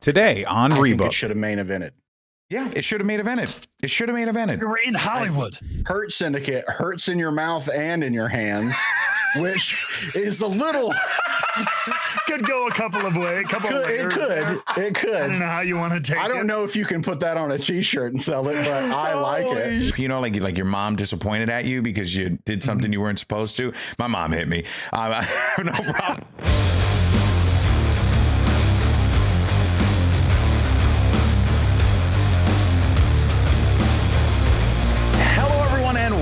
Today on I think Rebooked. it should have main evented. Yeah, it should have main evented. It should have main evented. We're in Hollywood. Hurt Syndicate hurts in your mouth and in your hands, which is a little Could go a couple of ways. It could. I don't know how you want to take it. I don't know if you can put that on a t-shirt and sell it, but I like it. You know, like your mom disappointed at you because you did something you weren't supposed to. My mom hit me. No problem.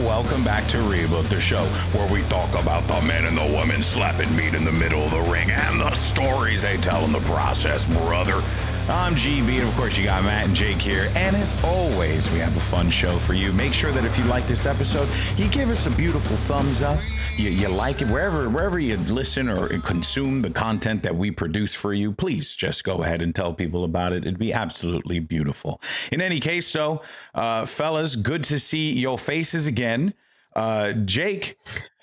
Welcome back to Rebooked, the show where we talk about the men and the women slapping meat in the middle of the ring and the stories they tell in the process, brother. I'm GB, and of course you got Matt and Jake here, and as always, we have a fun show for you. Make sure that if you like this episode, you give us a beautiful thumbs up. You like it wherever you listen or consume the content that we produce for you. Please just go ahead and tell people about it. It'd be absolutely beautiful. In any case, though, fellas, good to see your faces again. Jake,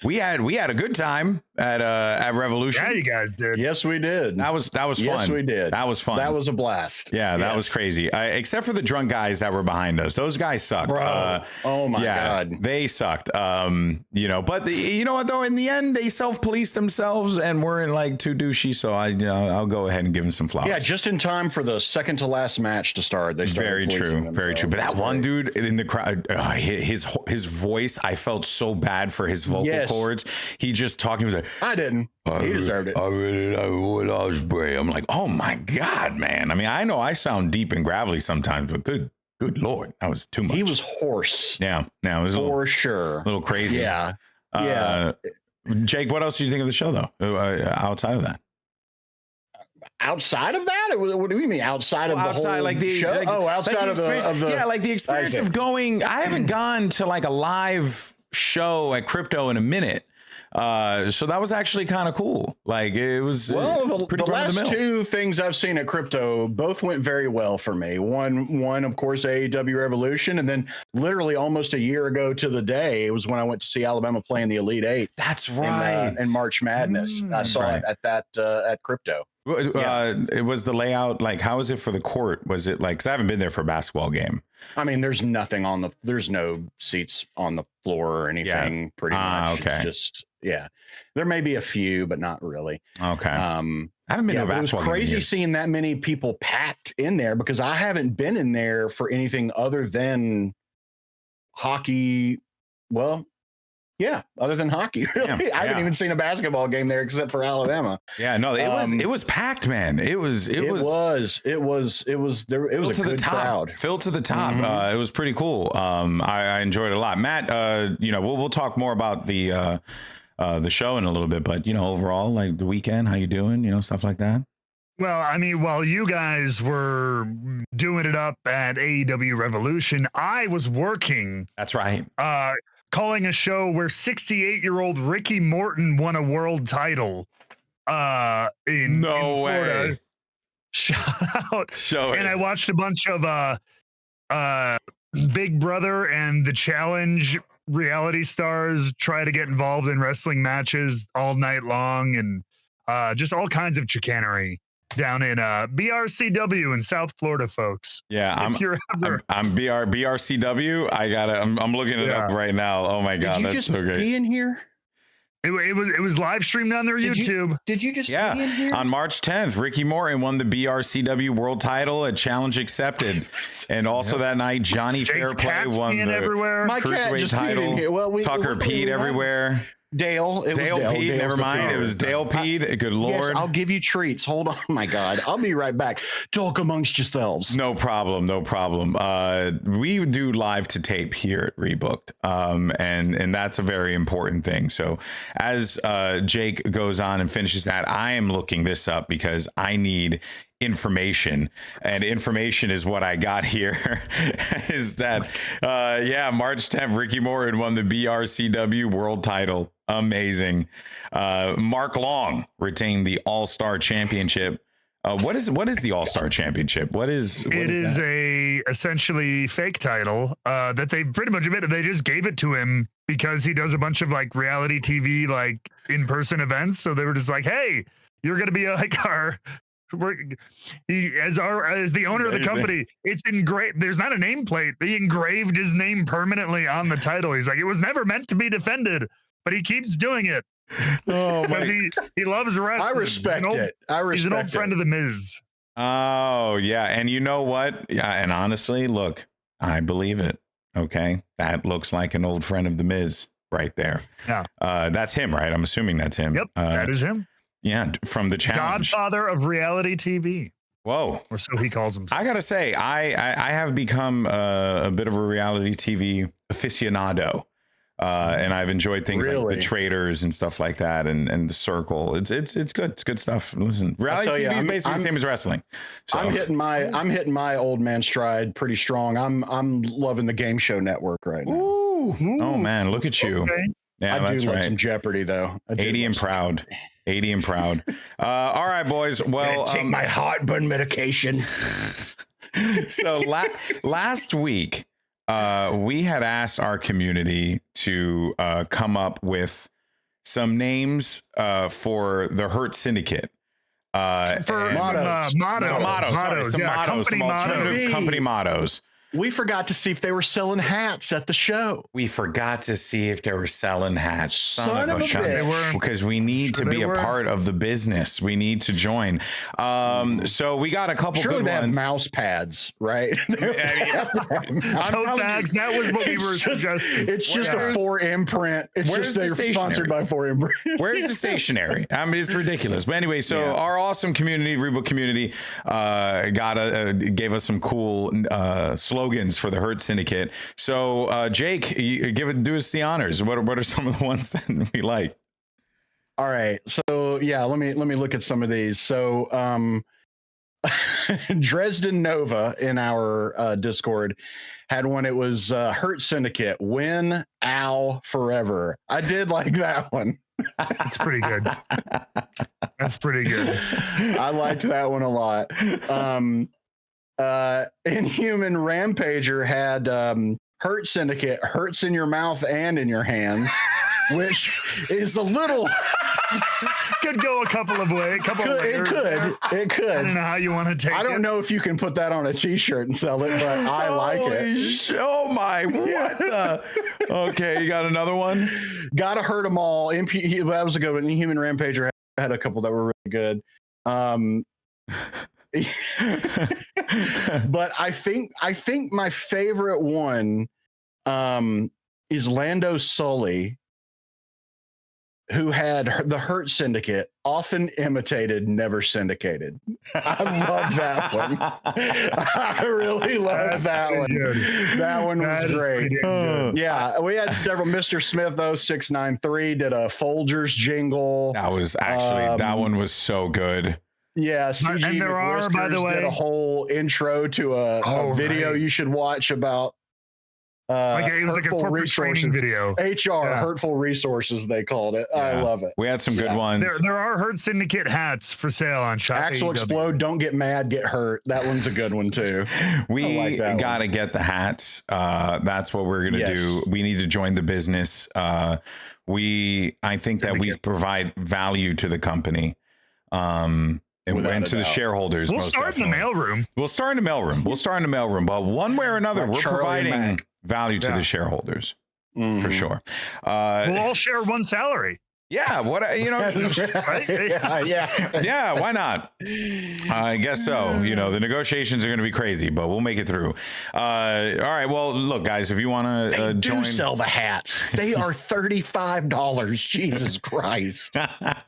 we had a good time at Revolution. Yeah, you guys did. Yes, we did. That was fun. Yes, we did. That was fun. That was a blast. Yeah, that was crazy. Except for the drunk guys that were behind us. Those guys sucked. Bro. Oh my God. They sucked. But you know what though? In the end, they self-policed themselves and weren't like too douchey. So I'll go ahead and give them some flowers. Yeah, just in time for the second to last match to start. They started Very true. But that one dude in the crowd, his voice, I felt so bad for his vocal cords. He just talking. He was like, I didn't. He deserved it. I really like Will Ospreay. I'm like, oh my God, man. I mean, I know I sound deep and gravelly sometimes, but good Lord, that was too much. He was hoarse. Yeah, it was sure. A little crazy. Yeah. Jake, what else do you think of the show though? Outside of that? Outside of that? What do you mean outside of the whole like the show? Outside of the yeah, like the experience of going. I haven't gone to like a live show at Crypto in a minute. So that was actually kind of cool. Like it was the last two things I've seen at Crypto both went very well for me. One of course AEW Revolution, and then literally almost a year ago to the day, it was when I went to see Alabama play in the Elite Eight. That's right. In March Madness. I saw it at Crypto. It was the layout, like how is it for the court? Was it like, because I haven't been there for a basketball game. I mean, there's no seats on the floor or anything. Pretty much. Okay. It's just there may be a few, but not really. Okay. I haven't been to a basketball game. It was crazy seeing that many people packed in there because I haven't been in there for anything other than hockey. Well, yeah, other than hockey, really. I haven't even seen a basketball game there except for Alabama. Yeah, no, it was packed, man. It was a good crowd. Filled to the top. It was pretty cool. I enjoyed it a lot. Matt, we'll talk more about the show in a little bit, but overall, like the weekend, how you doing? Stuff like that. Well, I mean, while you guys were doing it up at AEW Revolution, I was working. That's right. Calling a show where 68-year-old Ricky Morton won a world title in Florida. Way. Shout out. And I watched a bunch of Big Brother and The Challenge reality stars try to get involved in wrestling matches all night long, and just all kinds of chicanery down in BRCW in South Florida, folks. Yeah, I'm BRCW. I'm looking it up right now. Oh my God, that's so great. Be in here. It was live streamed on their YouTube. Did you just be in here? On March 10th, Ricky Morton won the BRCW World Title at Challenge Accepted, and also that night Johnny Fairplay won the Cruiserweight title. Well, Tucker Pete everywhere. Dale Pete, never mind. It was Dale Pete. Good Lord. Yes, I'll give you treats. Hold on. My God. I'll be right back. Talk amongst yourselves. No problem. We do live to tape here at Rebooked. And that's a very important thing. So as Jake goes on and finishes that, I am looking this up because I need information, and information is what I got here. Is that March 10th, Ricky Morton won the BRCW World Title. Amazing. Mark Long retained the All-Star Championship. What is the All-Star Championship? It is a essentially fake title that they pretty much admitted they just gave it to him because he does a bunch of like reality TV, like in-person events. So they were just like, hey, you're going to be like our As the owner of the company, it's engraved. There's not a nameplate. They engraved his name permanently on the title. He's like, it was never meant to be defended, but he keeps doing it. Oh, because he loves wrestling. I respect it. He's an old friend of the Miz. Oh, yeah. And you know what? Yeah, and honestly, look, I believe it. Okay. That looks like an old friend of the Miz right there. Yeah. That's him, right? I'm assuming that's him. Yep. That is him. Yeah. From the challenge. Godfather of reality TV. Whoa. Or so he calls himself. I got to say, I have become a bit of a reality TV aficionado. And I've enjoyed things like The Traders and stuff like that, and The Circle. It's good. It's good stuff. Listen, reality TV is basically the same as wrestling. So. I'm hitting my old man stride pretty strong. I'm loving the Game Show Network right now. Ooh. Oh man, look at you. Okay. Yeah, I that's do love right. some Jeopardy though. 80 and proud. 80 and proud. All right, boys. Well, take my heartburn medication. So last week. We had asked our community to come up with some names for the Hurt Syndicate. For mottos. Yeah, company mottos. We forgot to see if they were selling hats at the show. We forgot to see if they were selling hats. Son of a bitch. Because we need to be a part of the business. We need to join. So we got a couple Surely good they ones. have mouse pads, right? Tote bags. That was what we were suggesting. It's just a 4M print. It's just they're sponsored by 4M print. Where's the stationery? I mean, it's ridiculous. But anyway, so our awesome community, Rebooked community, gave us some cool slogans for the Hurt Syndicate. So Jake, do us the honors. What are some of the ones that we like? All right. So yeah, let me look at some of these. So Dresden Nova in our Discord had one. It was Hurt Syndicate, win, ow, forever. I did like that one. That's pretty good. That's pretty good. I liked that one a lot. Inhuman Rampager had Hurt Syndicate, hurts in your mouth and in your hands, which is a little could go a couple of ways. It could. I don't know how you want to take it. I don't know if you can put that on a t-shirt and sell it, but I like it. Oh my, what the? Okay, you got another one? Gotta hurt them all. That was a good one. Inhuman Rampager had a couple that were really good. But I think my favorite one is Lando Sully, who had the Hurt Syndicate, often imitated, never syndicated. I love that one. I really love that one. Good. That one was great. Yeah, we had several. Mr. Smith 0693 did a Folgers jingle. That was actually that one was so good. Yeah, CG and there are, by the way, did a whole intro to a video you should watch about. It was like a corporate training video. HR, Hurtful Resources, they called it. Yeah. I love it. We had some good ones. There are Hurt Syndicate hats for sale on Shop Axel AEW. Explode, don't get mad, get hurt. That one's a good one too. We got to get the hats. That's what we're going to do. We need to join the business. I think that we provide value to the company. And to the shareholders. We'll start in the mailroom. We'll start in the mailroom. But one way or another, we're providing value to the sharelders for sure. We'll all share one salary. Yeah, right? Yeah, why not? I guess so. The negotiations are going to be crazy, but we'll make it through. All right. Well, look, guys, if you want to do sell the hats, they are $35. Jesus Christ!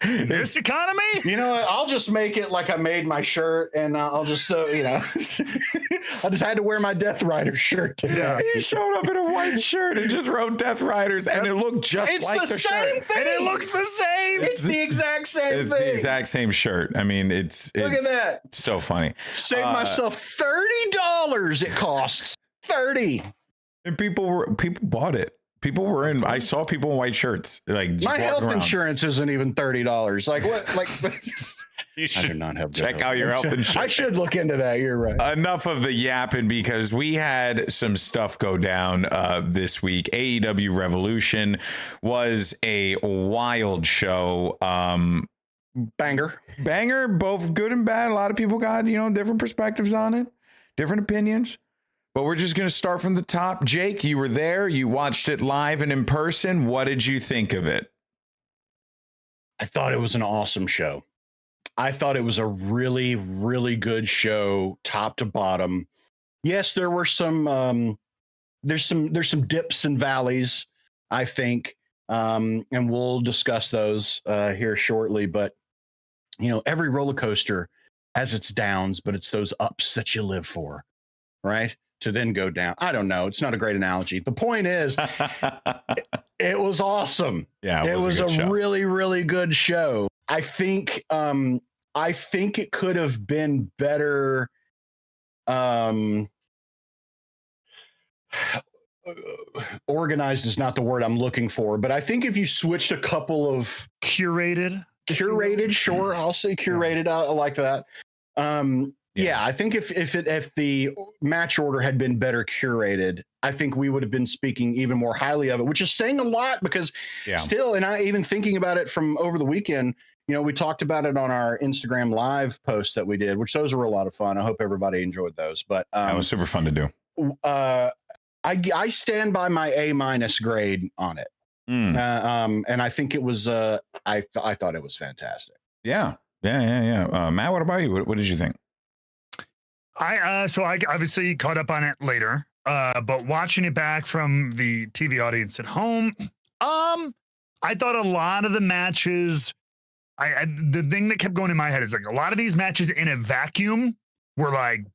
This economy. You know what? I'll just make it like I made my shirt, and I'll just I just had to wear my Death Rider shirt today. Yeah. He showed up in a white shirt and just wrote Death Riders, and it looked just like the same shirt. thing. And it looks the same. It's the exact same thing. It's the exact same shirt. I mean, look at that. So funny. Saved myself $30. It costs $30. And people bought it. People were in. I saw people in white shirts. Like my health insurance isn't even $30. Like what? Like. You should I do not have check out your health insurance. I should look into that. You're right. Enough of the yapping, because we had some stuff go down this week. AEW Revolution was a wild show. Banger, both good and bad. A lot of people got, different perspectives on it, different opinions. But we're just going to start from the top. Jake, you were there. You watched it live and in person. What did you think of it? I thought it was an awesome show. I thought it was a really, really good show, top to bottom. Yes, there were some there's some dips and valleys, I think. And we'll discuss those here shortly. But every roller coaster has its downs, but it's those ups that you live for, right? To then go down. I don't know. It's not a great analogy. The point is, it was awesome. Yeah, it was a show. really, really good show. I think it could have been better. Organized is not the word I'm looking for, but I think if you switched a couple of curated, sure, I'll say curated. I like that. Yeah, I think if the match order had been better curated, I think we would have been speaking even more highly of it, which is saying a lot because still, and I even thinking about it from over the weekend, we talked about it on our Instagram live posts that we did, which those were a lot of fun. I hope everybody enjoyed those. But that was super fun to do. I stand by my A- grade on it. And I think it was, I thought it was fantastic. Yeah. Matt, what about you? What did you think? So I obviously caught up on it later, but watching it back from the TV audience at home, I thought a lot of the matches, the thing that kept going in my head is like a lot of these matches in a vacuum were like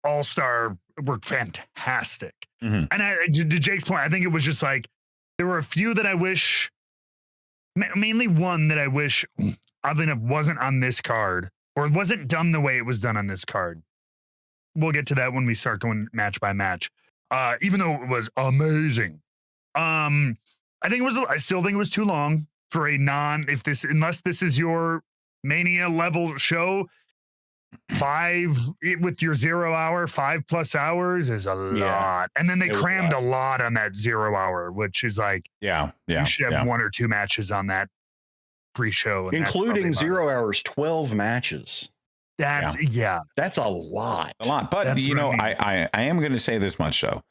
all-star, were fantastic. And to Jake's point, I think it was just like, there were a few that I wish, mainly one that I wish, oddly enough, wasn't on this card, or it wasn't done the way it was done on this card. We'll get to that when we start going match by match. Even though it was amazing. I still think it was too long for a unless this is your Mania level show. 5 with your 0 hour, 5+ hours is a lot. And then they crammed a lot on that 0 hour, which is like, you should have 1 or 2 matches on that pre-show. Including 0 hours, 12 matches. That's that's a lot. But I am going to say this much though.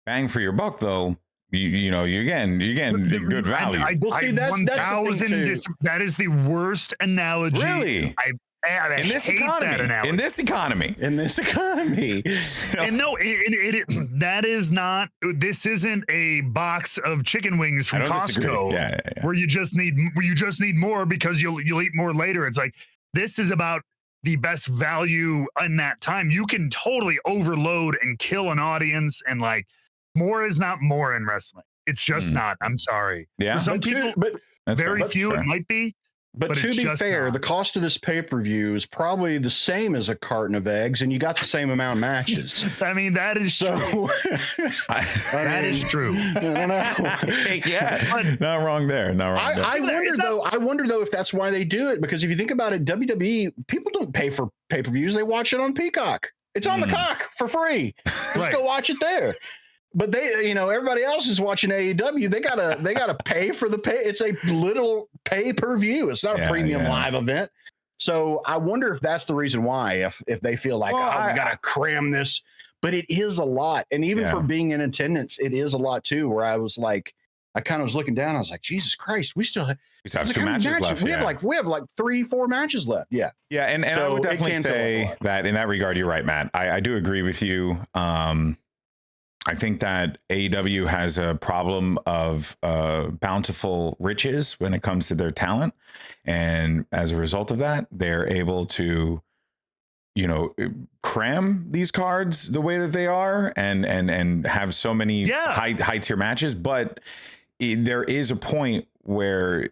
Bang for your buck though. You're getting good value. That is the worst analogy. Really? I hate that analogy. In this economy. And no, that is not. This isn't a box of chicken wings from Costco where you just need more because you'll eat more later. It's like, this is about the best value in that time. You can totally overload and kill an audience, and like, more is not more in wrestling. It's just not. I'm sorry. Yeah. For some people, very few, it might be. But to be fair, the cost of this pay-per-view is probably the same as a carton of eggs, and you got the same amount of matches. I mean, that is true. That is true. Not wrong there. I wonder though if that's why they do it, because if you think about it, WWE, people don't pay for pay-per-views. They watch it on Peacock. It's on the cock for free. Let's go watch it there. But they, everybody else is watching AEW. They gotta pay for the pay. It's a little pay-per-view. It's not a premium live event. So I wonder if that's the reason why, if they feel like, we gotta cram this. But it is a lot. And even for being in attendance, it is a lot too, where I was like, I kind of was looking down. I was like, Jesus Christ, we still have 2 matches left. We have like 3-4 matches left. Yeah. Yeah. And I would definitely say that in that regard, you're right, Matt. I do agree with you. I think that AEW has a problem of bountiful riches when it comes to their talent. And as a result of that, they're able to, cram these cards the way that they are and have so many high tier matches. But there is a point where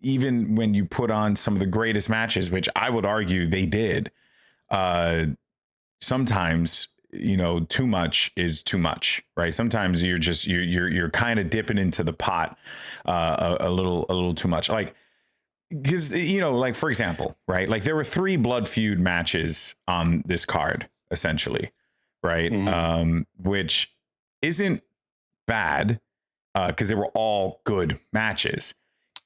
even when you put on some of the greatest matches, which I would argue they did, sometimes too much is too much, right? Sometimes you're kind of dipping into the pot a little too much, like, because like, for example, right, like there were 3 blood feud matches on this card essentially, right? Which isn't bad because they were all good matches.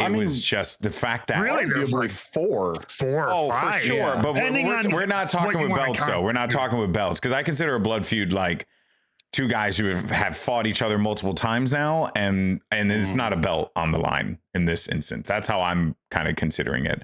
It was just the fact that really there's like four or five. For sure. Yeah. But we're not talking with belts though. We're not talking with belts because I consider a blood feud like two guys who have fought each other multiple times now, and it's not a belt on the line in this instance. That's how I'm kind of considering it.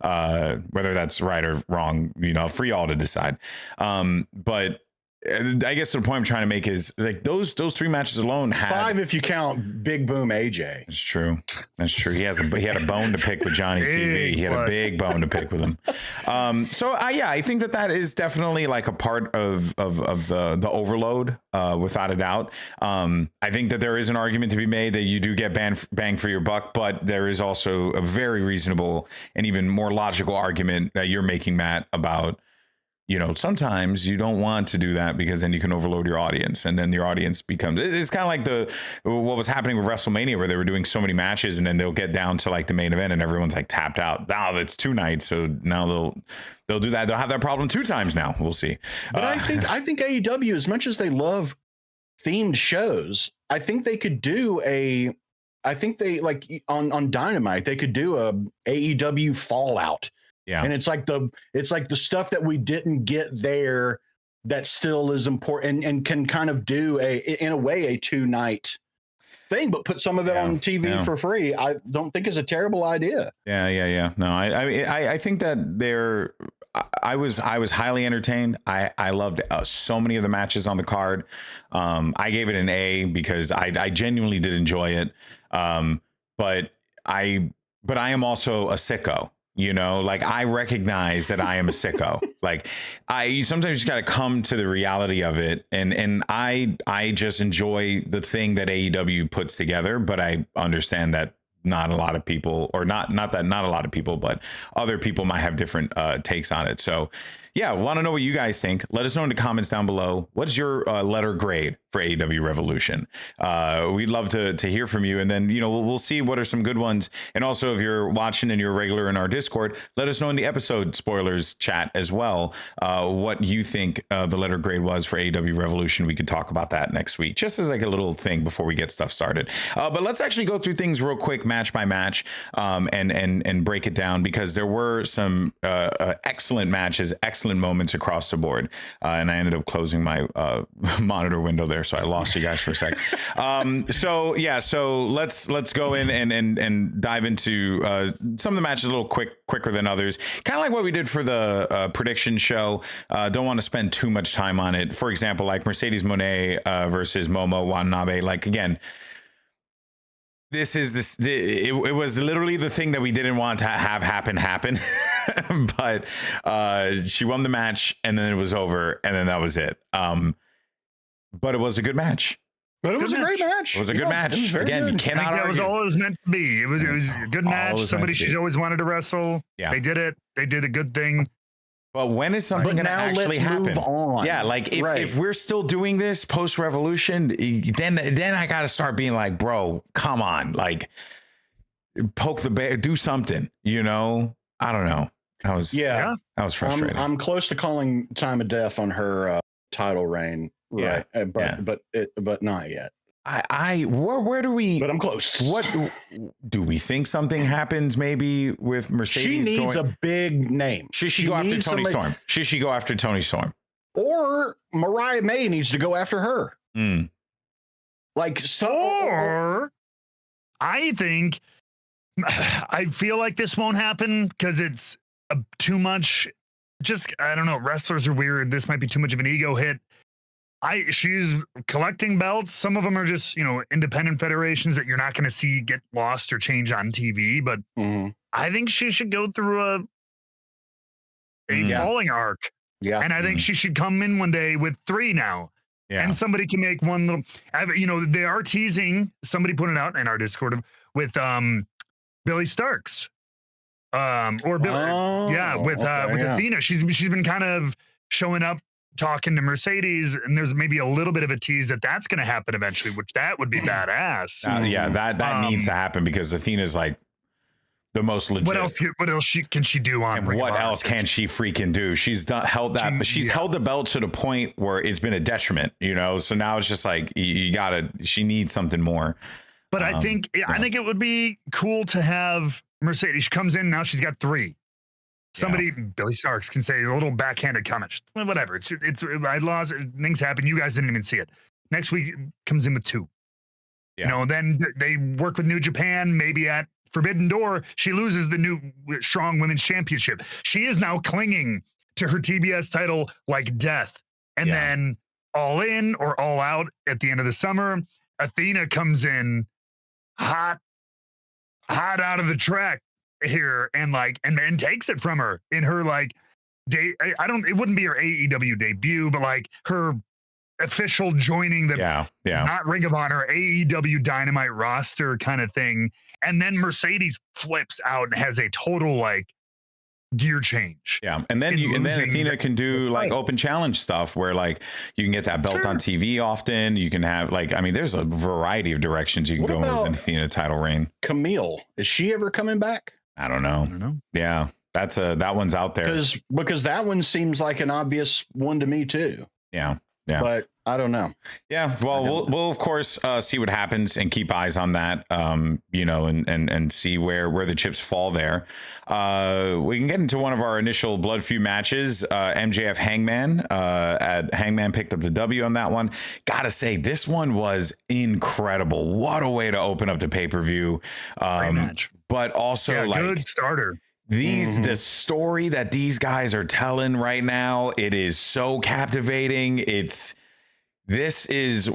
Whether that's right or wrong, for y'all to decide. But I guess the point I'm trying to make is like those three matches alone had five if you count Big Boom AJ. That's true. He had a bone to pick with Johnny TV. He had a big bone to pick with him. I think that is definitely like a part of the overload, without a doubt. I think that there is an argument to be made that you do get bang for your buck, but there is also a very reasonable and even more logical argument that you're making, Matt, about sometimes you don't want to do that because then you can overload your audience, and then your audience becomes, it's kind of like what was happening with WrestleMania, where they were doing so many matches and then they'll get down to like the main event and everyone's like tapped out. Now it's 2 nights. So now they'll do that. They'll have that problem 2 times now. We'll see. But I think AEW, as much as they love themed shows, I think they could do on Dynamite, they could do a AEW Fallout. Yeah. And it's like the stuff that we didn't get there that still is important and can kind of do in a way a 2-night thing, but put some of it on TV for free. I don't think is a terrible idea. Yeah. No, I think that I was highly entertained. I loved so many of the matches on the card. I gave it an A because I genuinely did enjoy it. But I am also a sicko. Like I recognize that I am a sicko. Like you sometimes just got to come to the reality of it. And I just enjoy the thing that AEW puts together, but I understand that not a lot of people, or not a lot of people, but other people might have different takes on it. So yeah, want to know what you guys think. Let us know in the comments down below. What's your letter grade for AEW Revolution? We'd love to hear from you. And then, we'll see what are some good ones. And also, if you're watching and you're a regular in our Discord, let us know in the episode spoilers chat as well what you think the letter grade was for AEW Revolution. We could talk about that next week, just as like a little thing before we get stuff started. But let's actually go through things real quick, match by match, and break it down, because there were some excellent matches, excellent moments across the board, and I ended up closing my monitor window there, so I lost you guys for a sec. So let's go in and dive into some of the matches a little quicker than others, kind of like what we did for the prediction show. Don't want to spend too much time on it. For example, like Mercedes Moné versus Momo Watanabe. Like, again, it was literally the thing that we didn't want to have happen. But she won the match, and then it was over, and then that was it. But it was a good match. But it was a great match. It was a good match. Again, you cannot argue. That was all it was meant to be. It was a good match. Somebody she's always wanted to wrestle. Yeah. They did it. They did a good thing. But when is something going to actually happen? Move on. Yeah, like if we're still doing this post Revolution, then I got to start being like, bro, come on, like poke the bear, do something. I don't know. That was frustrating. I'm close to calling time of death on her title reign. Right, but not yet. Where do we? But I'm close. What do we think something happens maybe with Mercedes? She needs a big name. Should she go after Tony Storm? Should she go after Tony Storm? Or Mariah May needs to go after her. Or I think I feel like this won't happen because it's too much. I don't know. Wrestlers are weird. This might be too much of an ego hit. She's collecting belts. Some of them are just, independent federations that you're not going to see get lost or change on TV. But I think she should go through a falling arc. Yeah. And I think she should come in one day with 3 now. Yeah. And somebody can make one little, they are teasing, somebody put it out in our Discord with Billy Starks. Or Billy. With Athena. She's been kind of showing up, talking to Mercedes, and there's maybe a little bit of a tease that's going to happen eventually, which that would be badass. That needs to happen, because Athena's like the most legit. What else can she do on? And what else can she freaking do? She's held the belt to the point where it's been a detriment, So now it's just like she needs something more. But I think it would be cool to have Mercedes. She comes in now. She's got 3. Somebody, Billy Starks, can say a little backhanded comment. Whatever. It's I lost. Things happen. You guys didn't even see it. Next week comes in with 2. Yeah. You know, then they work with New Japan. Maybe at Forbidden Door, she loses the new Strong Women's Championship. She is now clinging to her TBS title like death. And then All In or All Out at the end of the summer, Athena comes in hot out of the track here and takes it from her in her it wouldn't be her AEW debut, but like her official joining the not Ring of Honor, AEW Dynamite roster kind of thing. And then Mercedes flips out and has a total gear change. Yeah. And then Athena can do open challenge stuff where you can get that belt on TV often. You can have there's a variety of directions you can go with an Athena title reign. Camille, is she ever coming back? I don't know. Yeah. That one's out there. Because that one seems like an obvious one to me too. Yeah. Yeah. But I don't know. Yeah. Well, we'll of course see what happens and keep eyes on that, and see where the chips fall there. We can get into one of our initial blood feud matches. MJF Hangman. Hangman picked up the W on that one. Gotta say, this one was incredible. What a way to open up the pay-per-view. Great match. But also good starter. The story that these guys are telling right now, it is so captivating. This is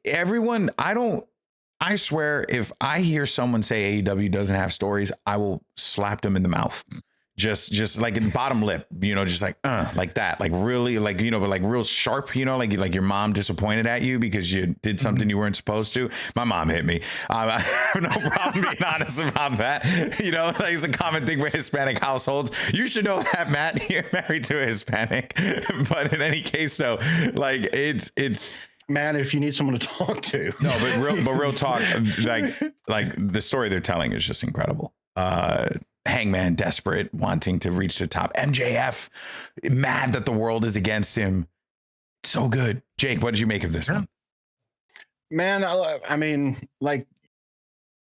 everyone. I swear, if I hear someone say AEW doesn't have stories, I will slap them in the mouth. Just like in bottom lip, just like that, really, but real sharp, like your mom disappointed at you because you did something you weren't supposed to. My mom hit me. I have no problem being honest about that. It's a common thing with Hispanic households. You should know that, Matt. You're married to a Hispanic. But in any case, though, it's. Man, if you need someone to talk to. No, but real talk, like the story they're telling is just incredible. Hangman desperate, wanting to reach the top. MJF mad that the world is against him. So good. Jake, what did you make of this one? Man, I mean,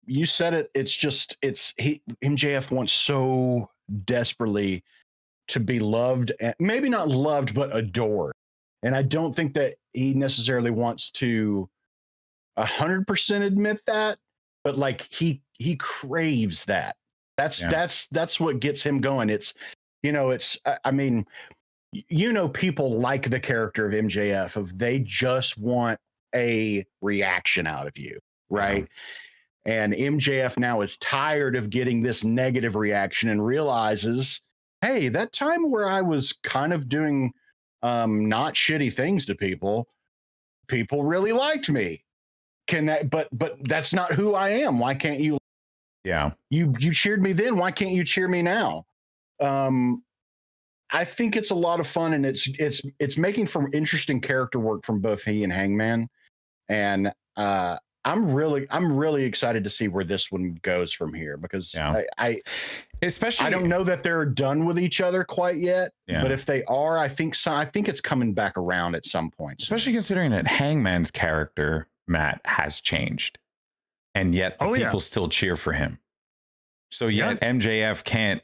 you said it. MJF wants so desperately to be loved, and maybe not loved, but adored. And I don't think that he necessarily wants to 100% admit that, but he craves that. That's what gets him going. People like the character of MJF they just want a reaction out of you, right? And MJF now is tired of getting this negative reaction and realizes, hey, that time where I was kind of doing not shitty things to people really liked me. But that's not who I am. Why can't you? Yeah. You cheered me then. Why can't you cheer me now? I think it's a lot of fun, and it's making for interesting character work from both he and Hangman. And I'm really excited to see where this one goes from here, because I don't know that they're done with each other quite yet, but if they are, I think it's coming back around at some point. Especially considering that Hangman's character, Matt, has changed, and yet people still cheer for him. So yet MJF can't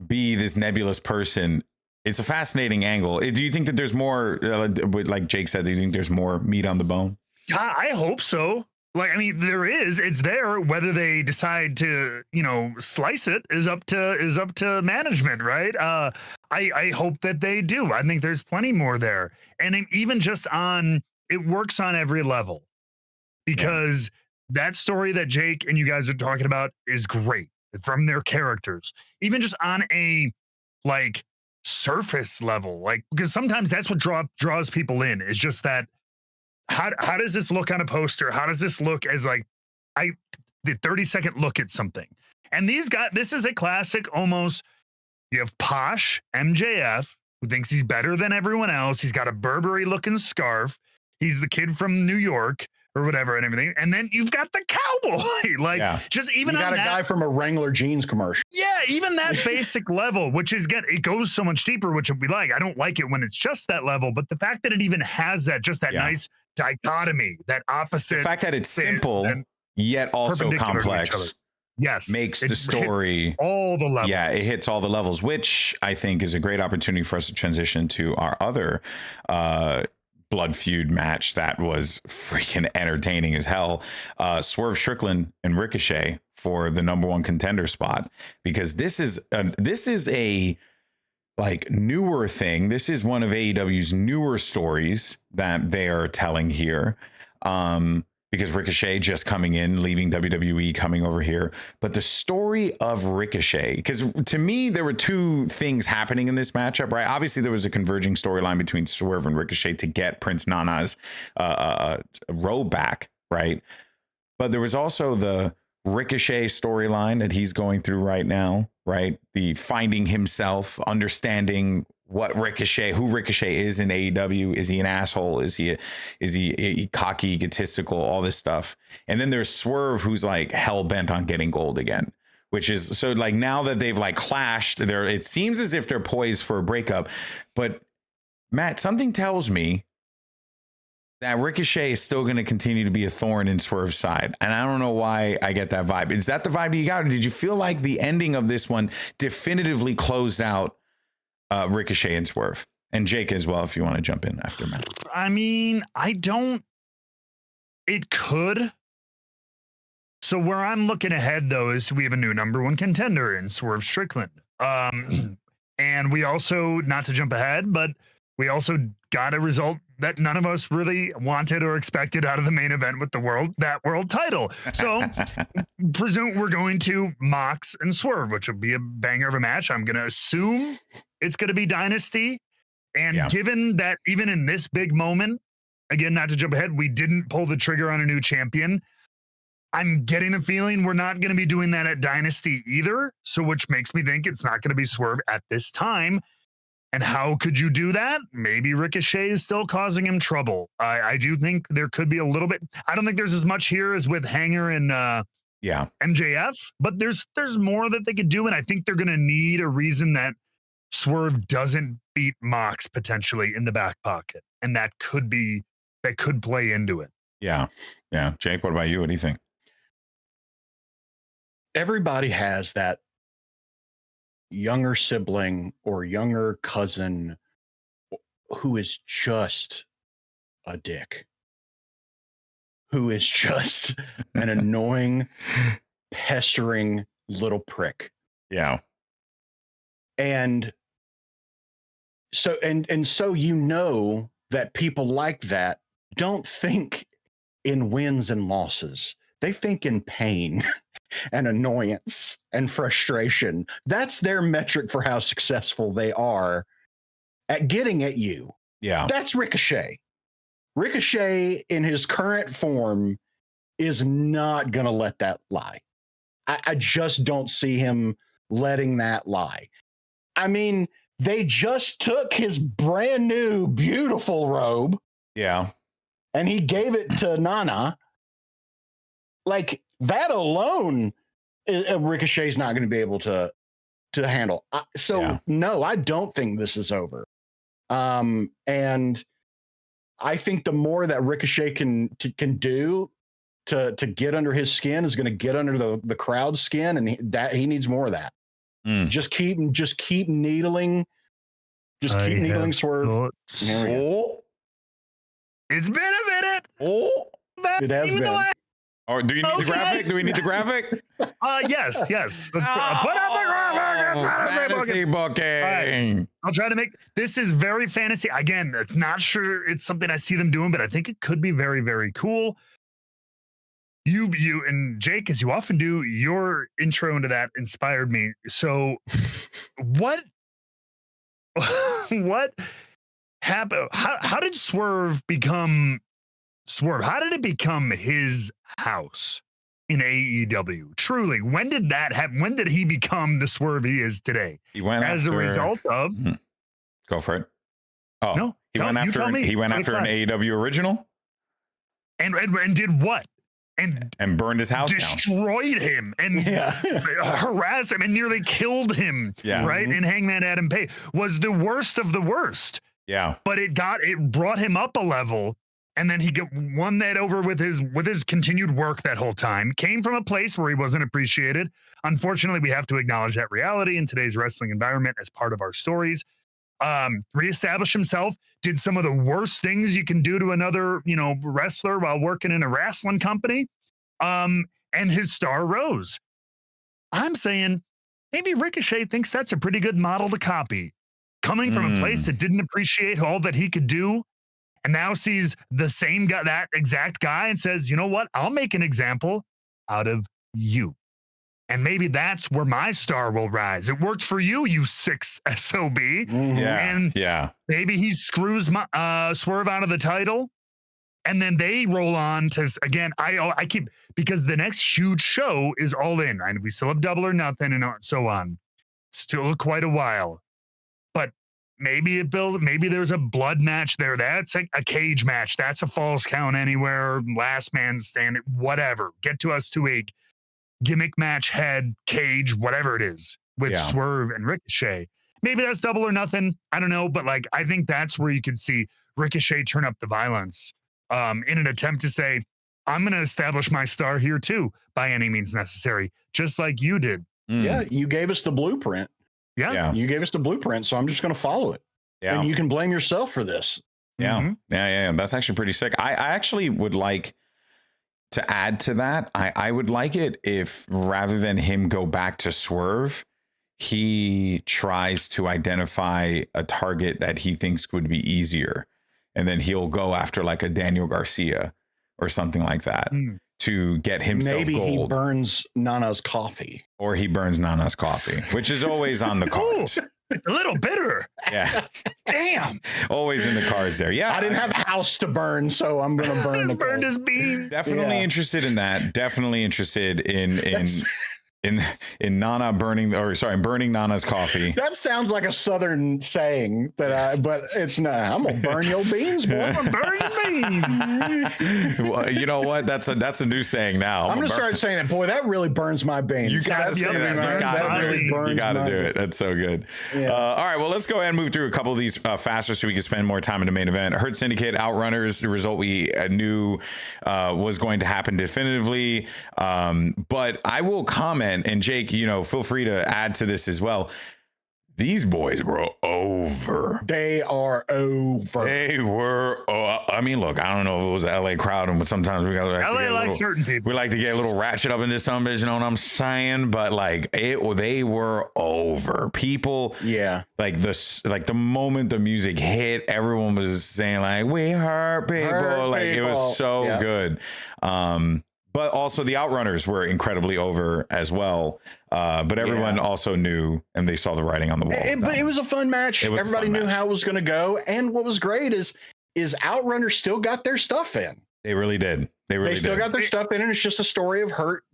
be this nebulous person. It's a fascinating angle. Do you think that there's more, like Jake said, do you think there's more meat on the bone? Yeah, I hope so. There is. It's there. Whether they decide to, slice it is up to management, right? I hope that they do. I think there's plenty more there, and even just it works on every level, because that story that Jake and you guys are talking about is great from their characters, even just on a surface level, because sometimes that's what draws people in, is just that. How does this look on a poster? How does this look as the 30-second look at something? And these guys, this is a classic almost. You have posh MJF, who thinks he's better than everyone else. He's got a Burberry looking scarf. He's the kid from New York or whatever and everything. And then you've got the cowboy. Just even you got a guy from a Wrangler jeans commercial. Yeah, even that basic level, which is it goes so much deeper, which we like. I don't like it when it's just that level, but the fact that it even has that, just that nice dichotomy, that opposite. The fact that it's thing simple and yet also perpendicular to each other. complex Yes, makes it the hit story. all the levels. Yeah, it hits all the levels, which I think is a great opportunity for us to transition to our other blood feud match that was freaking entertaining as hell. Swerve Strickland and Ricochet for the number one contender spot, because this is a like newer thing. This is one of AEW's newer stories that they are telling here. Because Ricochet just coming in, leaving WWE, coming over here. But the story of Ricochet, because to me, there were two things happening in this matchup, right? Obviously, there was a converging storyline between Swerve and Ricochet to get Prince Nana's robe back, right? But there was also the Ricochet storyline that he's going through right now, right? The finding himself, understanding who Ricochet is in AEW. Is he an asshole? Is he cocky, egotistical, all this stuff? And then there's Swerve, who's like hell bent on getting gold again, which is so like now that they've like clashed, it seems as if they're poised for a breakup. But Matt, something tells me that Ricochet is still going to continue to be a thorn in Swerve's side. And I don't know why I get that vibe. Is that the vibe you got? Or did you feel like the ending of this one definitively closed out Ricochet and Swerve? And Jake as well, if you want to jump in after Matt. I mean, it could. So where I'm looking ahead, though, is we have a new number one contender in Swerve Strickland. And we also, not to jump ahead, but we also got a result that none of us really wanted or expected out of the main event with that world title. So presume we're going to Mox and Swerve, which will be a banger of a match. I'm going to assume it's going to be Dynasty. And given that even in this big moment, again, not to jump ahead, we didn't pull the trigger on a new champion. I'm getting the feeling we're not going to be doing that at Dynasty either. So which makes me think it's not going to be Swerve at this time. And how could you do that? Maybe Ricochet is still causing him trouble. I do think there could be a little bit. I don't think there's as much here as with Hanger and MJF, but there's more that they could do. And I think they're going to need a reason that Swerve doesn't beat Mox potentially in the back pocket. And that could play into it. Yeah. Yeah. Jake, what about you? What do you think? Everybody has that younger sibling or younger cousin who is just a dick, who is just an annoying, pestering little prick. Yeah. And so you know that people like that don't think in wins and losses. They think in pain and annoyance and frustration. That's their metric for how successful they are at getting at you. Yeah. That's Ricochet. Ricochet in his current form is not going to let that lie. I just don't see him letting that lie. I mean, they just took his brand new, beautiful robe. Yeah. And he gave it to Nana. Like that alone, Ricochet's not going to be able to handle. No, I don't think this is over. And I think the more that Ricochet can do to get under his skin is going to get under the crowd's skin, and he needs more of that. Just keep needling. Just keep needling Swerve. It's been a minute. It has been. Or do you need the graphic? Do we need the graphic? Yes. Let's put out the graphic. Fantasy booking. Right. I'll try to make this is very fantasy. Again, it's not sure it's something I see them doing, but I think it could be very, very cool. You and Jake, as you often do, your intro into that inspired me. So what happened? How did Swerve become Swerve? How did it become his house in AEW? Truly, when did that happen? When did he become the Swerve he is today? He went as a result of. Go for it. Oh no, he went after an AEW original, and did what? And burned his house destroyed down. Him and harassed him and nearly killed him. Yeah. Right. And Hangman Adam Page was the worst of the worst. Yeah. But it brought him up a level. And then he won that over with his continued work that whole time. Came from a place where he wasn't appreciated. Unfortunately, we have to acknowledge that reality in today's wrestling environment as part of our stories. Reestablished himself, did some of the worst things you can do to another, wrestler while working in a wrestling company. And his star rose. I'm saying maybe Ricochet thinks that's a pretty good model to copy. Coming from a place that didn't appreciate all that he could do, and now sees the same guy, that exact guy, and says, you know what? I'll make an example out of you. And maybe that's where my star will rise. It worked for you, you 6 SOB. And maybe he screws Swerve out of the title. And then they roll on to, again, I keep, because the next huge show is All In. And we still have Double or Nothing and so on. Still quite a while. But maybe maybe there's a blood match there. That's a cage match. That's a false count anywhere. Last man standing, whatever. Get to us to a gimmick match, head, cage, whatever it is, with Swerve and Ricochet. Maybe that's Double or Nothing. I don't know. But I think that's where you could see Ricochet turn up the violence in an attempt to say, I'm going to establish my star here too, by any means necessary, just like you did. Yeah, you gave us the blueprint. Yeah. You gave us the blueprint, so I'm just going to follow it. Yeah. And you can blame yourself for this. Yeah. Yeah. That's actually pretty sick. I actually would like to add to that. I would like it if, rather than him go back to Swerve, he tries to identify a target that he thinks would be easier. And then he'll go after a Daniel Garcia or something like that to get himself Maybe gold. he burns Nana's coffee. Or he burns Nana's coffee, which is always on the cards. It's a little bitter. Yeah. Damn. Always in the cards there. Yeah. I didn't have a house to burn, so I'm going to burn the burned his beans. Definitely interested in that. Definitely interested in Nana burning Nana's coffee. That sounds like a Southern saying but it's not. I'm gonna burn your beans, boy. I'm gonna burn your beans. Well, you know what? That's a new saying now. I'm gonna start saying that. Boy, that really burns my beans. You gotta say that. You gotta do it. That's so good. Yeah. All right. Well, let's go ahead and move through a couple of these faster so we can spend more time in the main event. Hurt Syndicate Outrunners. The result we knew was going to happen definitively. But I will comment. And Jake, feel free to add to this as well. These boys were over. They are over. They were. I mean, look, I don't know if it was the LA crowd, but sometimes we got LA likes certain people. We like to get a little ratchet up in this some bitch, you know what I'm saying? But they were over. People, the moment the music hit, everyone was saying we hurt people. It was so good. But also the Outrunners were incredibly over as well. But everyone also knew, and they saw the writing on the wall. But it was a fun match. Everybody knew how it was going to go. And what was great is Outrunners still got their stuff in. They really did. They still got their stuff in, and it's just a story of Hurt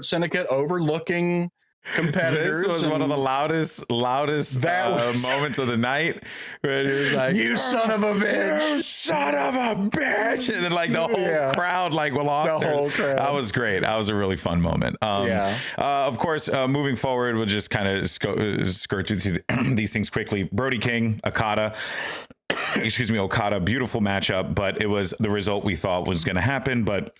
Syndicate overlooking competitors. This was one of the loudest moments of the night, where it was like, "You son of a bitch! You son of a bitch!" And then the whole crowd lost the whole crowd. That was great. That was a really fun moment. Of course, moving forward, we'll just kind of skirt through these things quickly. Brody King, Okada. Okada, beautiful matchup, but it was the result we thought was going to happen. But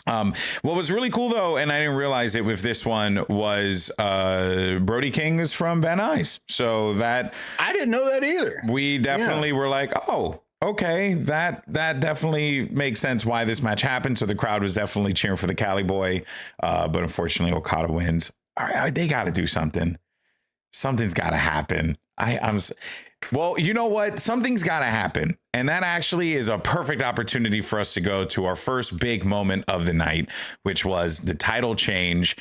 what was really cool though, and I didn't realize it with this one, was Brody King is from Van Nuys, so that I didn't know that either. We definitely were like, oh, okay, that definitely makes sense why this match happened. So the crowd was definitely cheering for the Cali boy, but unfortunately Okada wins. All right, they got to do something. Something's got to happen. Well, you know what? Something's got to happen. And that actually is a perfect opportunity for us to go to our first big moment of the night, which was the title change.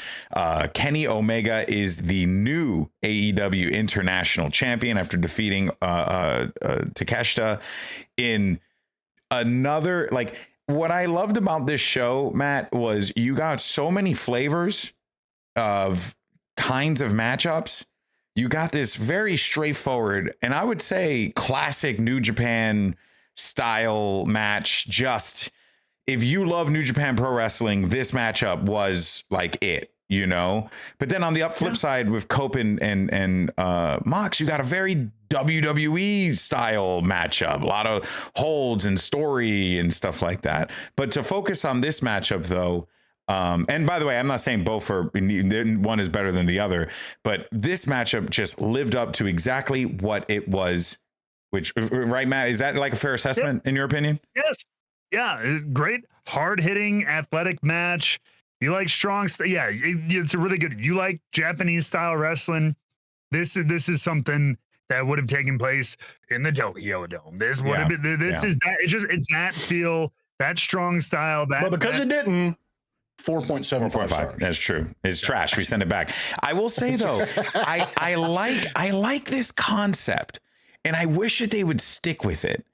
Kenny Omega is the new AEW International Champion after defeating Takeshita in another, what I loved about this show, Matt, was you got so many flavors of kinds of matchups. You got this very straightforward, and I would say classic New Japan style match. Just if you love New Japan Pro Wrestling, this matchup was it. you know. But then on the flip side with Cope and Mox, you got a very WWE style matchup, a lot of holds and story and stuff like that. But to focus on this matchup though, and by the way, I'm not saying both are one is better than the other, but this matchup just lived up to exactly what it was. Which, right, Matt, is that like a fair assessment in your opinion? Yes. Yeah. Great, hard hitting, athletic match. You like strong, it's a really good. You like Japanese style wrestling. This is something that would have taken place in the Tokyo Dome. This would have been. This is that. It's that feel, that strong style. That, but because it didn't. 4.75 stars. That's true. It's trash. We send it back. I will say though, I like this concept, and I wish that they would stick with it.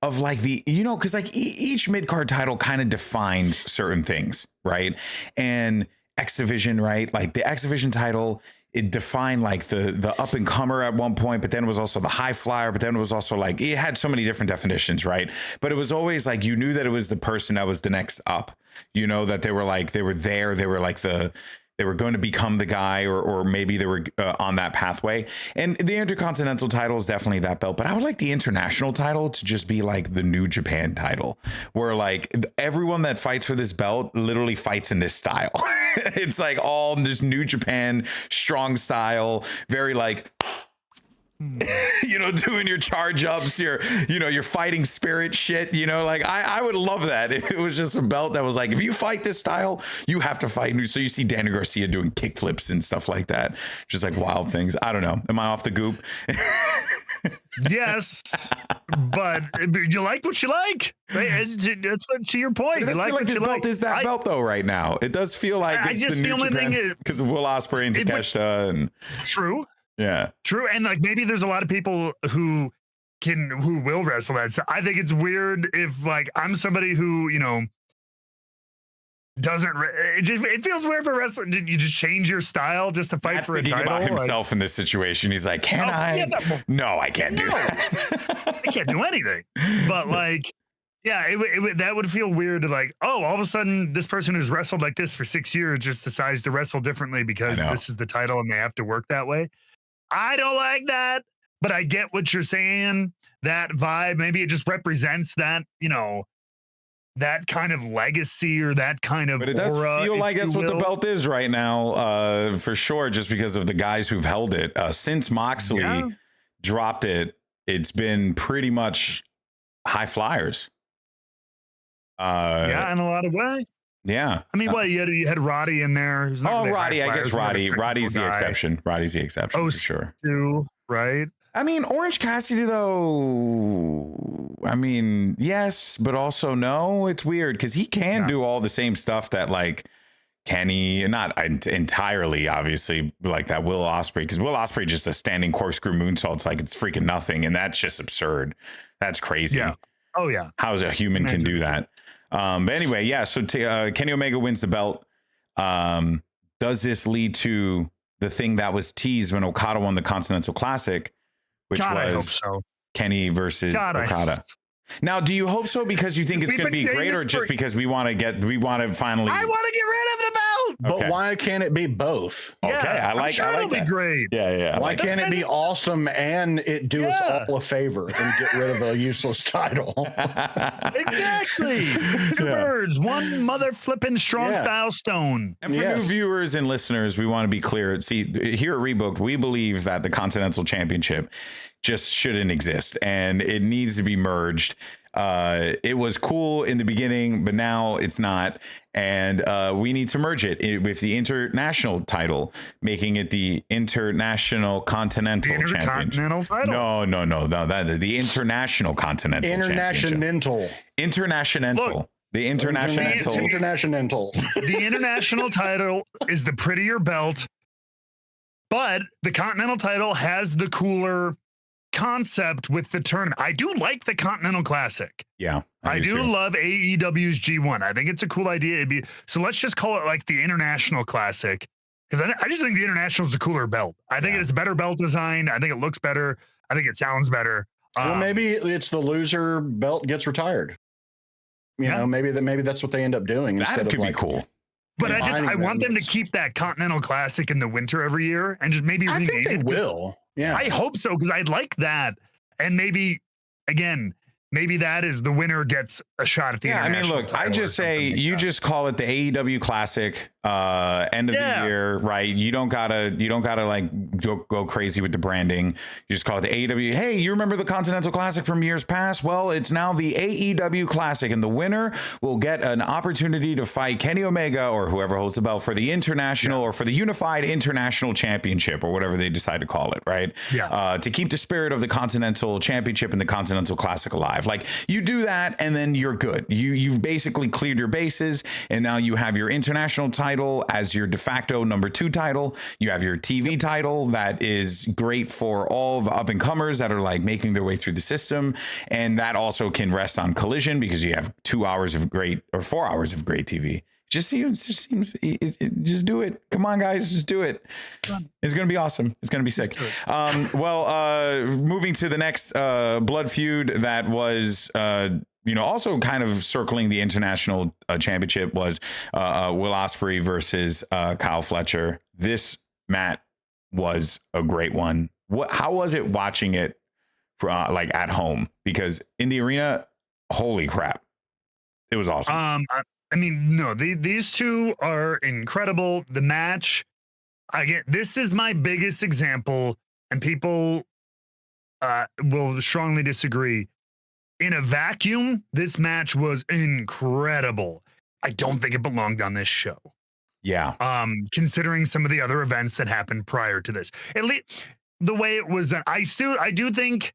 Of like because like each mid-card title kind of defines certain things, right? And X Division, right? Like the X Division title, it defined like the up and comer at one point, but then it was also the high flyer, but then it was also like it had so many different definitions, right? But it was always like you knew that it was the person that was the next up, that they were going to become the guy, or maybe they were on that pathway. And the Intercontinental title is definitely that belt, but I would like the international title to just be like the New Japan title, where like everyone that fights for this belt literally fights in this style. It's like all this New Japan strong style, very like, doing your charge ups, your fighting spirit shit, like I would love that. It was just a belt that was like, if you fight this style, you have to fight. So you see Danny Garcia doing kick flips and stuff like that. Just like wild things. I don't know. Am I off the goop? Yes, but you like what you like. Right? That's what, to your point. You like what this you belt like. is that belt though right now. It does feel like it's the New Japan because of Will Ospreay and Takeshita and true. Yeah, true. And like maybe there's a lot of people who will wrestle that. So I think it's weird if like I'm somebody who doesn't. It feels weird for wrestling. You just change your style just to fight for a title. About himself in this situation, he's like, "Can I? Yeah, no, I can't do that. I can't do anything." But like, yeah, that would feel weird to like, oh, all of a sudden this person who's wrestled like this for 6 years just decides to wrestle differently because this is the title and they have to work that way. I don't like that, but I get what you're saying. That vibe, maybe it just represents that, that kind of legacy or that kind of. But it does feel like that's what the belt is right now, for sure. Just because of the guys who've held it since Moxley dropped it, it's been pretty much high flyers. In a lot of ways. Yeah, I mean, you had Roddy in there. Roddy, I guess Roddy's the exception. Roddy's the exception for sure. Right. I mean, Orange Cassidy though. I mean, yes, but also no. It's weird because he can do all the same stuff that like Kenny, not entirely, obviously, like that Will Ospreay, because Will Ospreay just a standing corkscrew moonsaults like it's freaking nothing, and that's just absurd. That's crazy. Yeah. Oh yeah. How a human can do that? But anyway, yeah. So Kenny Omega wins the belt. Does this lead to the thing that was teased when Okada won the Continental Classic, which was I hope so. Kenny versus Okada? Now, do you hope so because you think it's going to be great, or just because we want to finally? I want to get rid of the belt. But why can't it be both? Okay, I like it'll be great. Yeah. Why can't it be awesome and it do us all a favor and get rid of a useless title? Exactly. Two birds, one mother flipping strong style stone. And for new viewers and listeners, we want to be clear. See, here at Rebooked, we believe that the Continental Championship just shouldn't exist and it needs to be merged. It was cool in the beginning, but now it's not. And we need to merge it with the international title, making it the International Continental Championship. Title? No. The International Continental International. International. The International. The international title is the prettier belt, but the Continental title has the cooler concept with the tournament. I do like the Continental Classic. Yeah. I do love AEW's G1. I think it's a cool idea. So let's just call it like the International Classic. Because I just think the International is a cooler belt. I think it's a better belt design. I think it looks better. I think it sounds better. Well, maybe it's the loser belt gets retired. You know, maybe that's what they end up doing. That could be cool. But I want them to keep that Continental Classic in the winter every year and just maybe rename think they it. Will. Yeah. I hope so, because I'd like that. And maybe, again, maybe that is the winner gets a shot at the international look, title I just say you just call it the AEW Classic, end of the year, right? You don't gotta like go crazy with the branding. You just call it the AEW. Hey, you remember the Continental Classic from years past? Well, it's now the AEW Classic, and the winner will get an opportunity to fight Kenny Omega or whoever holds the belt for the international or for the Unified International Championship or whatever they decide to call it, right? Yeah. To keep the spirit of the Continental Championship and the Continental Classic alive. Like, you do that and then you're good. You've basically cleared your bases, and now you have your international title as your de facto number 2 title. You have your TV title that is great for all the up and comers that are like making their way through the system, and that also can rest on Collision because you have 2 hours of great or 4 hours of great TV. Just just do it. Come on, guys, just do it. It's going to be awesome. It's going to be sick. Moving to the next blood feud that was, also kind of circling the international championship was Will Ospreay versus Kyle Fletcher. This, Matt, was a great one. How was it watching it like at home? Because in the arena, holy crap, it was awesome. These two are incredible. The match, this is my biggest example, and people will strongly disagree. In a vacuum, this match was incredible. I don't think it belonged on this show. Yeah. Considering some of the other events that happened prior to this, at least the way it was done, I do think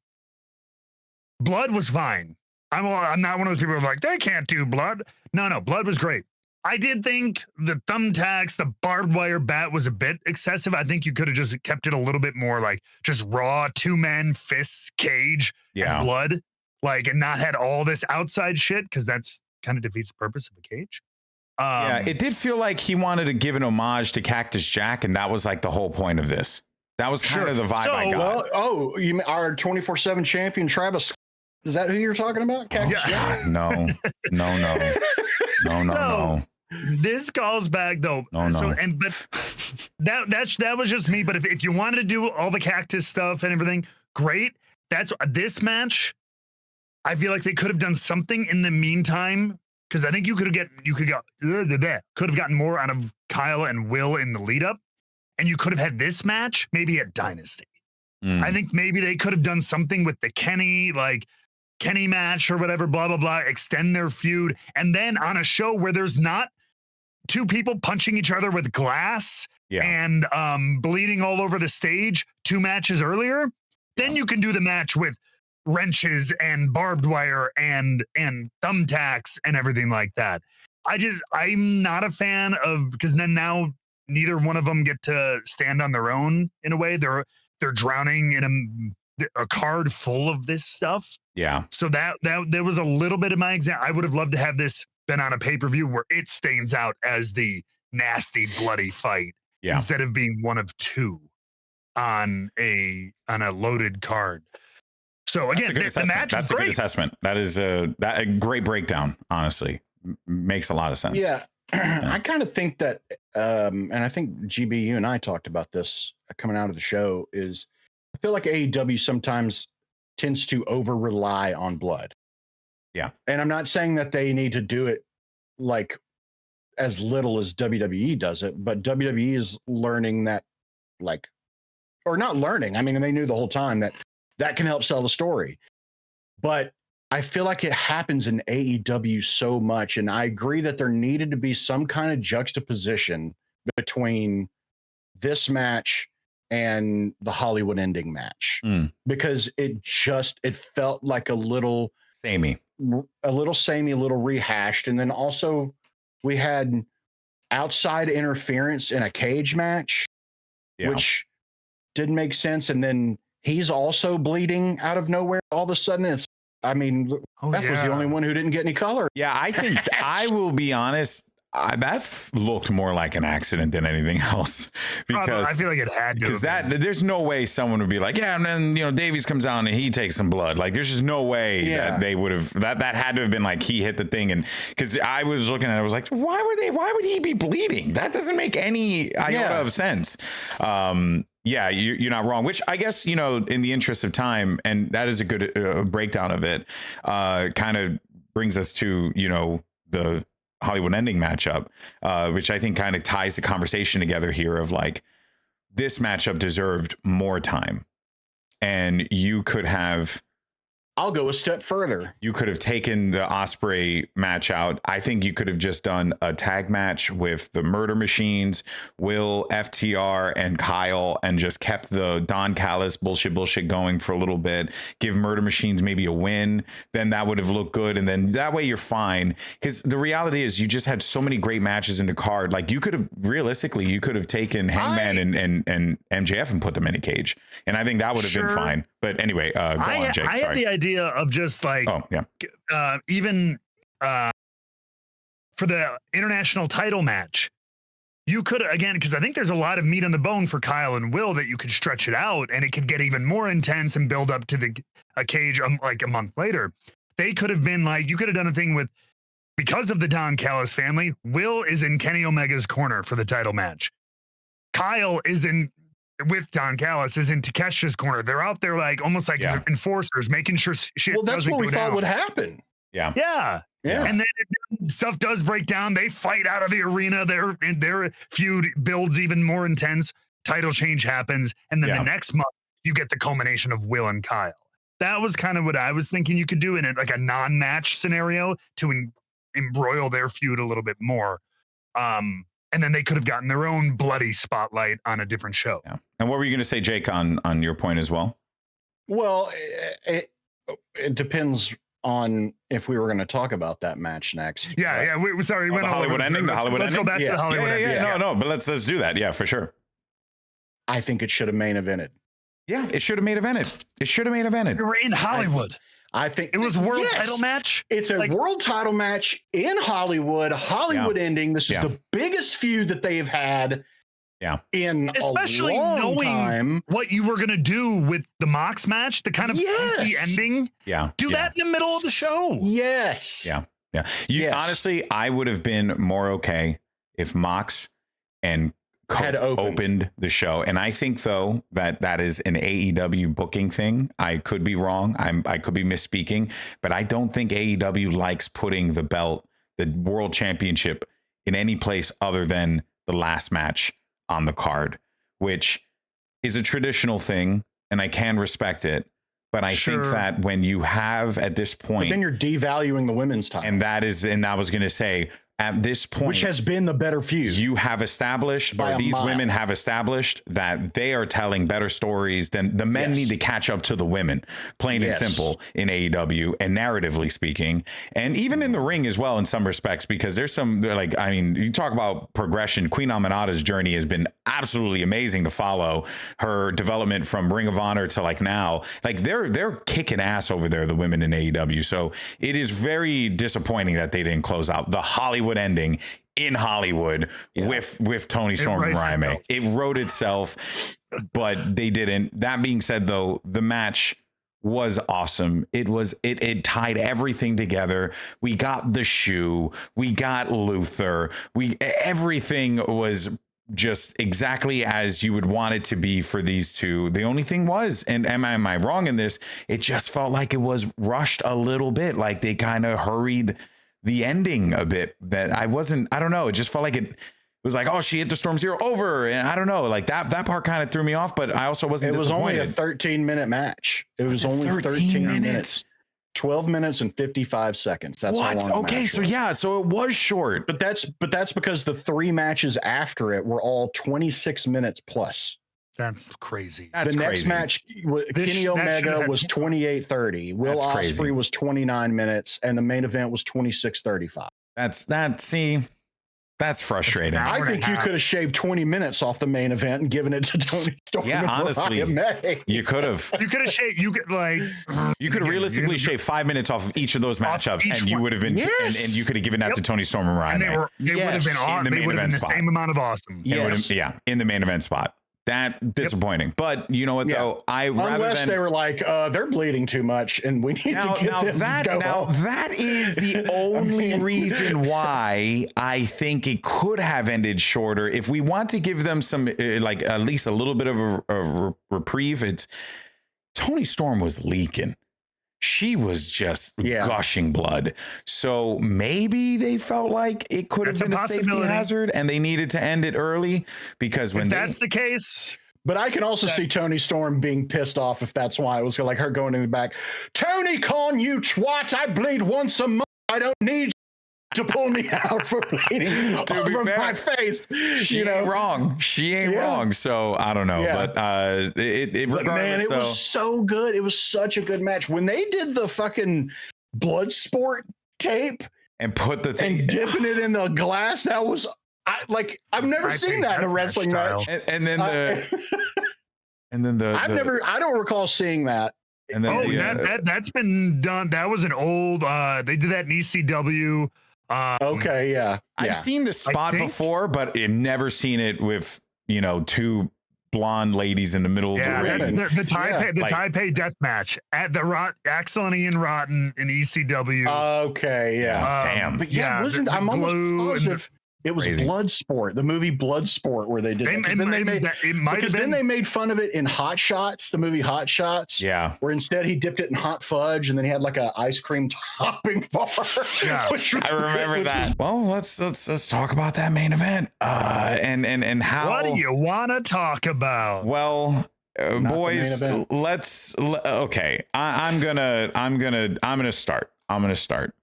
Blood was fine. I'm not one of those people who are like, they can't do Blood. No, Blood was great. I did think the thumbtacks, the barbed wire bat was a bit excessive. I think you could have just kept it a little bit more like just raw 2 men, fists, cage, and blood, like, and not had all this outside shit, because that's kind of defeats the purpose of a cage. It did feel like he wanted to give an homage to Cactus Jack, and that was like the whole point of this. That was kind of the vibe I got. You mean our 24/7 champion Travis? Is that who you're talking about? Cactus Jack? No. This calls back though. But that was just me. But if you wanted to do all the cactus stuff and everything, great. That's this match. I feel like they could have done something in the meantime, because I think you could have gotten more out of Kyle and Will in the lead up, and you could have had this match maybe at Dynasty. I think maybe they could have done something with the Kenny match or whatever, blah, blah, blah, extend their feud. And then on a show where there's not 2 people punching each other with glass and bleeding all over the stage 2 matches earlier, then you can do the match with wrenches and barbed wire and thumbtacks and everything like that. I'm not a fan of, because then now neither one of them get to stand on their own in a way. They're drowning in a card full of this stuff. Yeah. So that there was a little bit of my example. I would have loved to have this been on a pay-per-view where it stands out as the nasty, bloody fight instead of being one of 2 on a loaded card. So again, the match that's was great. A good assessment. That is a great breakdown. Honestly, makes a lot of sense. Yeah. I kind of think that, and I think GB, you and I talked about this coming out of the show, is I feel like AEW sometimes tends to over rely on blood. Yeah. And I'm not saying that they need to do it like as little as WWE does it, but WWE is learning that, like, or not learning. I mean, they knew the whole time that can help sell the story. But I feel like it happens in AEW so much. And I agree that there needed to be some kind of juxtaposition between this match and the Hollywood ending match, because it felt like a little samey, a little rehashed. And then also we had outside interference in a cage match, which didn't make sense. And then he's also bleeding out of nowhere. All of a sudden was the only one who didn't get any color. Yeah, I think I will be honest. That looked more like an accident than anything else, because I feel like it had to, because there's no way someone would be like, yeah, and then Davies comes out and he takes some blood. Like there's just no way that they would have that had to have been like he hit the thing. And because I was looking at it, I was like, why would he be bleeding? That doesn't make any iota of sense. Yeah, you're not wrong, which I guess, in the interest of time, and that is a good breakdown of it, kind of brings us to, the Hollywood ending matchup, which I think kind of ties the conversation together here of like, this matchup deserved more time. And you could have... I'll go a step further. You could have taken the Ospreay match out. I think you could have just done a tag match with the Murder Machines, Will, FTR, and Kyle, and just kept the Don Callis bullshit going for a little bit. Give Murder Machines maybe a win. Then that would have looked good. And then that way you're fine. Because the reality is you just had so many great matches in the card. Like you could have, realistically, you could have taken Hangman and MJF and put them in a cage. And I think that would have been fine. But anyway, go on, Jake. I had the idea of just like, even for the international title match, you could, again, because I think there's a lot of meat on the bone for Kyle and Will that you could stretch it out and it could get even more intense and build up to a cage like a month later. They could have been like, you could have done a thing with, because of the Don Callis family, Will is in Kenny Omega's corner for the title match. Kyle is with Don Callis is in Takeshita's corner. They're out there like almost like enforcers, making sure shit. Well, that's what we thought down. Would happen. Yeah. And then stuff does break down. They fight out of the arena. Their feud builds even more intense. Title change happens, and then the next month you get the culmination of Will and Kyle. That was kind of what I was thinking you could do in like a non-match scenario to embroil their feud a little bit more. And then they could have gotten their own bloody spotlight on a different show. Yeah. And what were you going to say, Jake, on your point as well? Well, it depends on if we were going to talk about that match next. We're sorry. The Hollywood ending. Let's go back to the Hollywood ending. No, but let's do that. Yeah, for sure. I think it should have main evented. Yeah, it should have main evented. We were in Hollywood. I think it was a world title match. It's a world title match in Hollywood ending. This is the biggest feud that they've had in especially a long knowing time. What you were going to do with the Mox match, the kind of funky ending. Do that in the middle of the show. Yes. Honestly, I would have been more okay if Mox and had opened the show. And I think, though, that is an AEW booking thing. I could be wrong. I could be misspeaking, but I don't think AEW likes putting the belt, the world championship, in any place other than the last match on the card, which is a traditional thing, and I can respect it. But I think that when you have at this point, but then you're devaluing the women's title. And I was going to say, at this point, which has been the better feud, you have established, or these women have established, that they are telling better stories than the men need to catch up to the women, plain and simple, in AEW, and narratively speaking, and even in the ring as well in some respects, because there's some, like, I mean, you talk about progression. Queen Aminata's journey has been absolutely amazing to follow, her development from Ring of Honor to like now. Like they're kicking ass over there, the women in AEW. So it is very disappointing that they didn't close out the Hollywood ending in Hollywood with Tony Storm and Ryan May. It wrote itself, but they didn't. That being said, though, the match was awesome. It tied everything together. We got the shoe, we got Luther, everything was just exactly as you would want it to be for these two. The only thing was, and am I wrong in this, it just felt like it was rushed a little bit, like they kind of hurried the ending a bit. That I don't know, it just felt like it was like, oh, she hit the Storm Zero over, and I don't know, like that part kind of threw me off, but I also wasn't disappointed. It was only a 13-minute match. It was only 13 minutes. 12 minutes and 55 seconds. That's what? How long okay, so so it was short. But that's because the three matches after it were all 26 minutes plus. That's crazy. The next match, Kenny Omega was 28:30. Will Ospreay was 29 minutes, and the main event was 26:35. See, That's frustrating. I think you could have shaved 20 minutes off the main event and given it to Tony Storm. Yeah, honestly, you could have. You could have shaved. You could realistically shave 5 minutes off of each of those matchups, and you would have been, and you could have given that to Tony Storm and Ryan. And they would have been on. They would have been the same amount of awesome. Yeah, in the main event spot. That disappointing, but you know what though? Unless they were like, they're bleeding too much, and we need to get them to go home. That is the only reason why I think it could have ended shorter. If we want to give them some, like at least a little bit of a reprieve, it's Tony Storm was leaking. She was just gushing blood. So maybe they felt like it could have been a safety hazard and they needed to end it early, because when that's the case. But I can also see Tony Storm being pissed off if that's why. It was like her going in the back. Tony Khan, you twat. I bleed once a month. I don't need to pull me out for bleeding over my face. She ain't wrong. She ain't wrong. So I don't know, but man, it was so good. It was such a good match when they did the fucking blood sport tape and put the thing and dipping it in the glass. That was I've never seen that in a wrestling match. And then I don't recall seeing that. And then that's been done. That was an old. They did that in ECW. I've seen the spot before, but I've never seen it with two blonde ladies in the middle of the ring. The Taipei death match at the Axel and Ian Rotten in ECW. Damn. But I'm almost positive it was Bloodsport, the movie Bloodsport, where they did that. They made fun of it in Hot Shots, the movie Hot Shots. Yeah. Where instead he dipped it in hot fudge and then he had like a ice cream topping bar. Yeah. I remember that. Well, let's talk about that main event. And how. What do you want to talk about? Well, boys, okay. I'm gonna start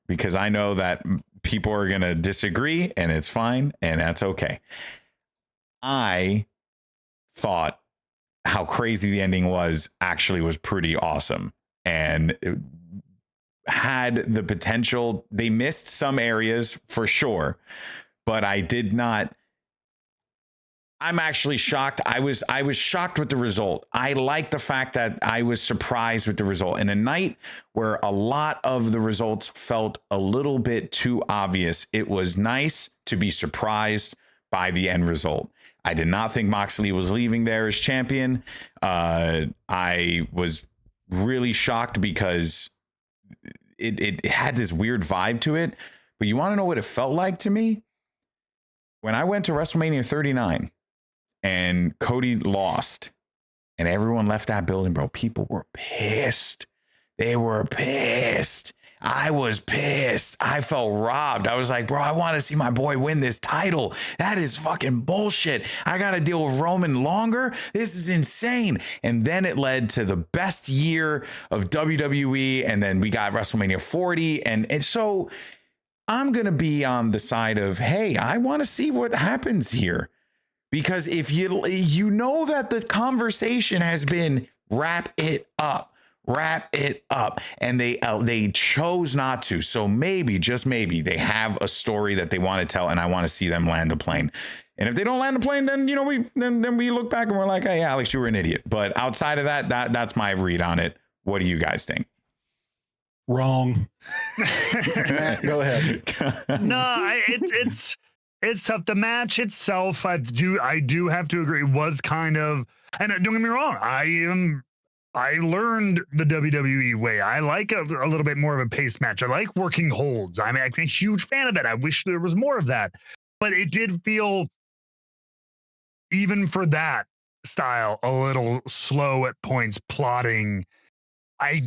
because I know that people are going to disagree, and it's fine, and that's okay. I thought how crazy the ending was pretty awesome, and it had the potential. They missed some areas for sure, but I'm actually shocked. I was shocked with the result. I like the fact that I was surprised with the result. In a night where a lot of the results felt a little bit too obvious, it was nice to be surprised by the end result. I did not think Moxley was leaving there as champion. I was really shocked because it had this weird vibe to it. But you want to know what it felt like to me? When I went to WrestleMania 39, and Cody lost, and everyone left that building, bro. People were pissed. They were pissed. I was pissed. I felt robbed. I was like, bro, I want to see my boy win this title. That is fucking bullshit. I got to deal with Roman longer. This is insane. And then it led to the best year of WWE. And then we got WrestleMania 40. And so I'm going to be on the side of, hey, I want to see what happens here. Because if you know that the conversation has been wrap it up, and they chose not to. So maybe, just maybe, they have a story that they want to tell, and I want to see them land a plane. And if they don't land a plane, then we look back and we're like, hey, Alex, you were an idiot. But outside of that's my read on it. What do you guys think? Wrong. Go ahead. No, it's tough. The match itself, I do have to agree, was kind of, and don't get me wrong, I learned the WWE way. I like a little bit more of a pace match. I like working holds. I'm a huge fan of that. I wish there was more of that, but it did feel, even for that style, a little slow at points. Plotting. I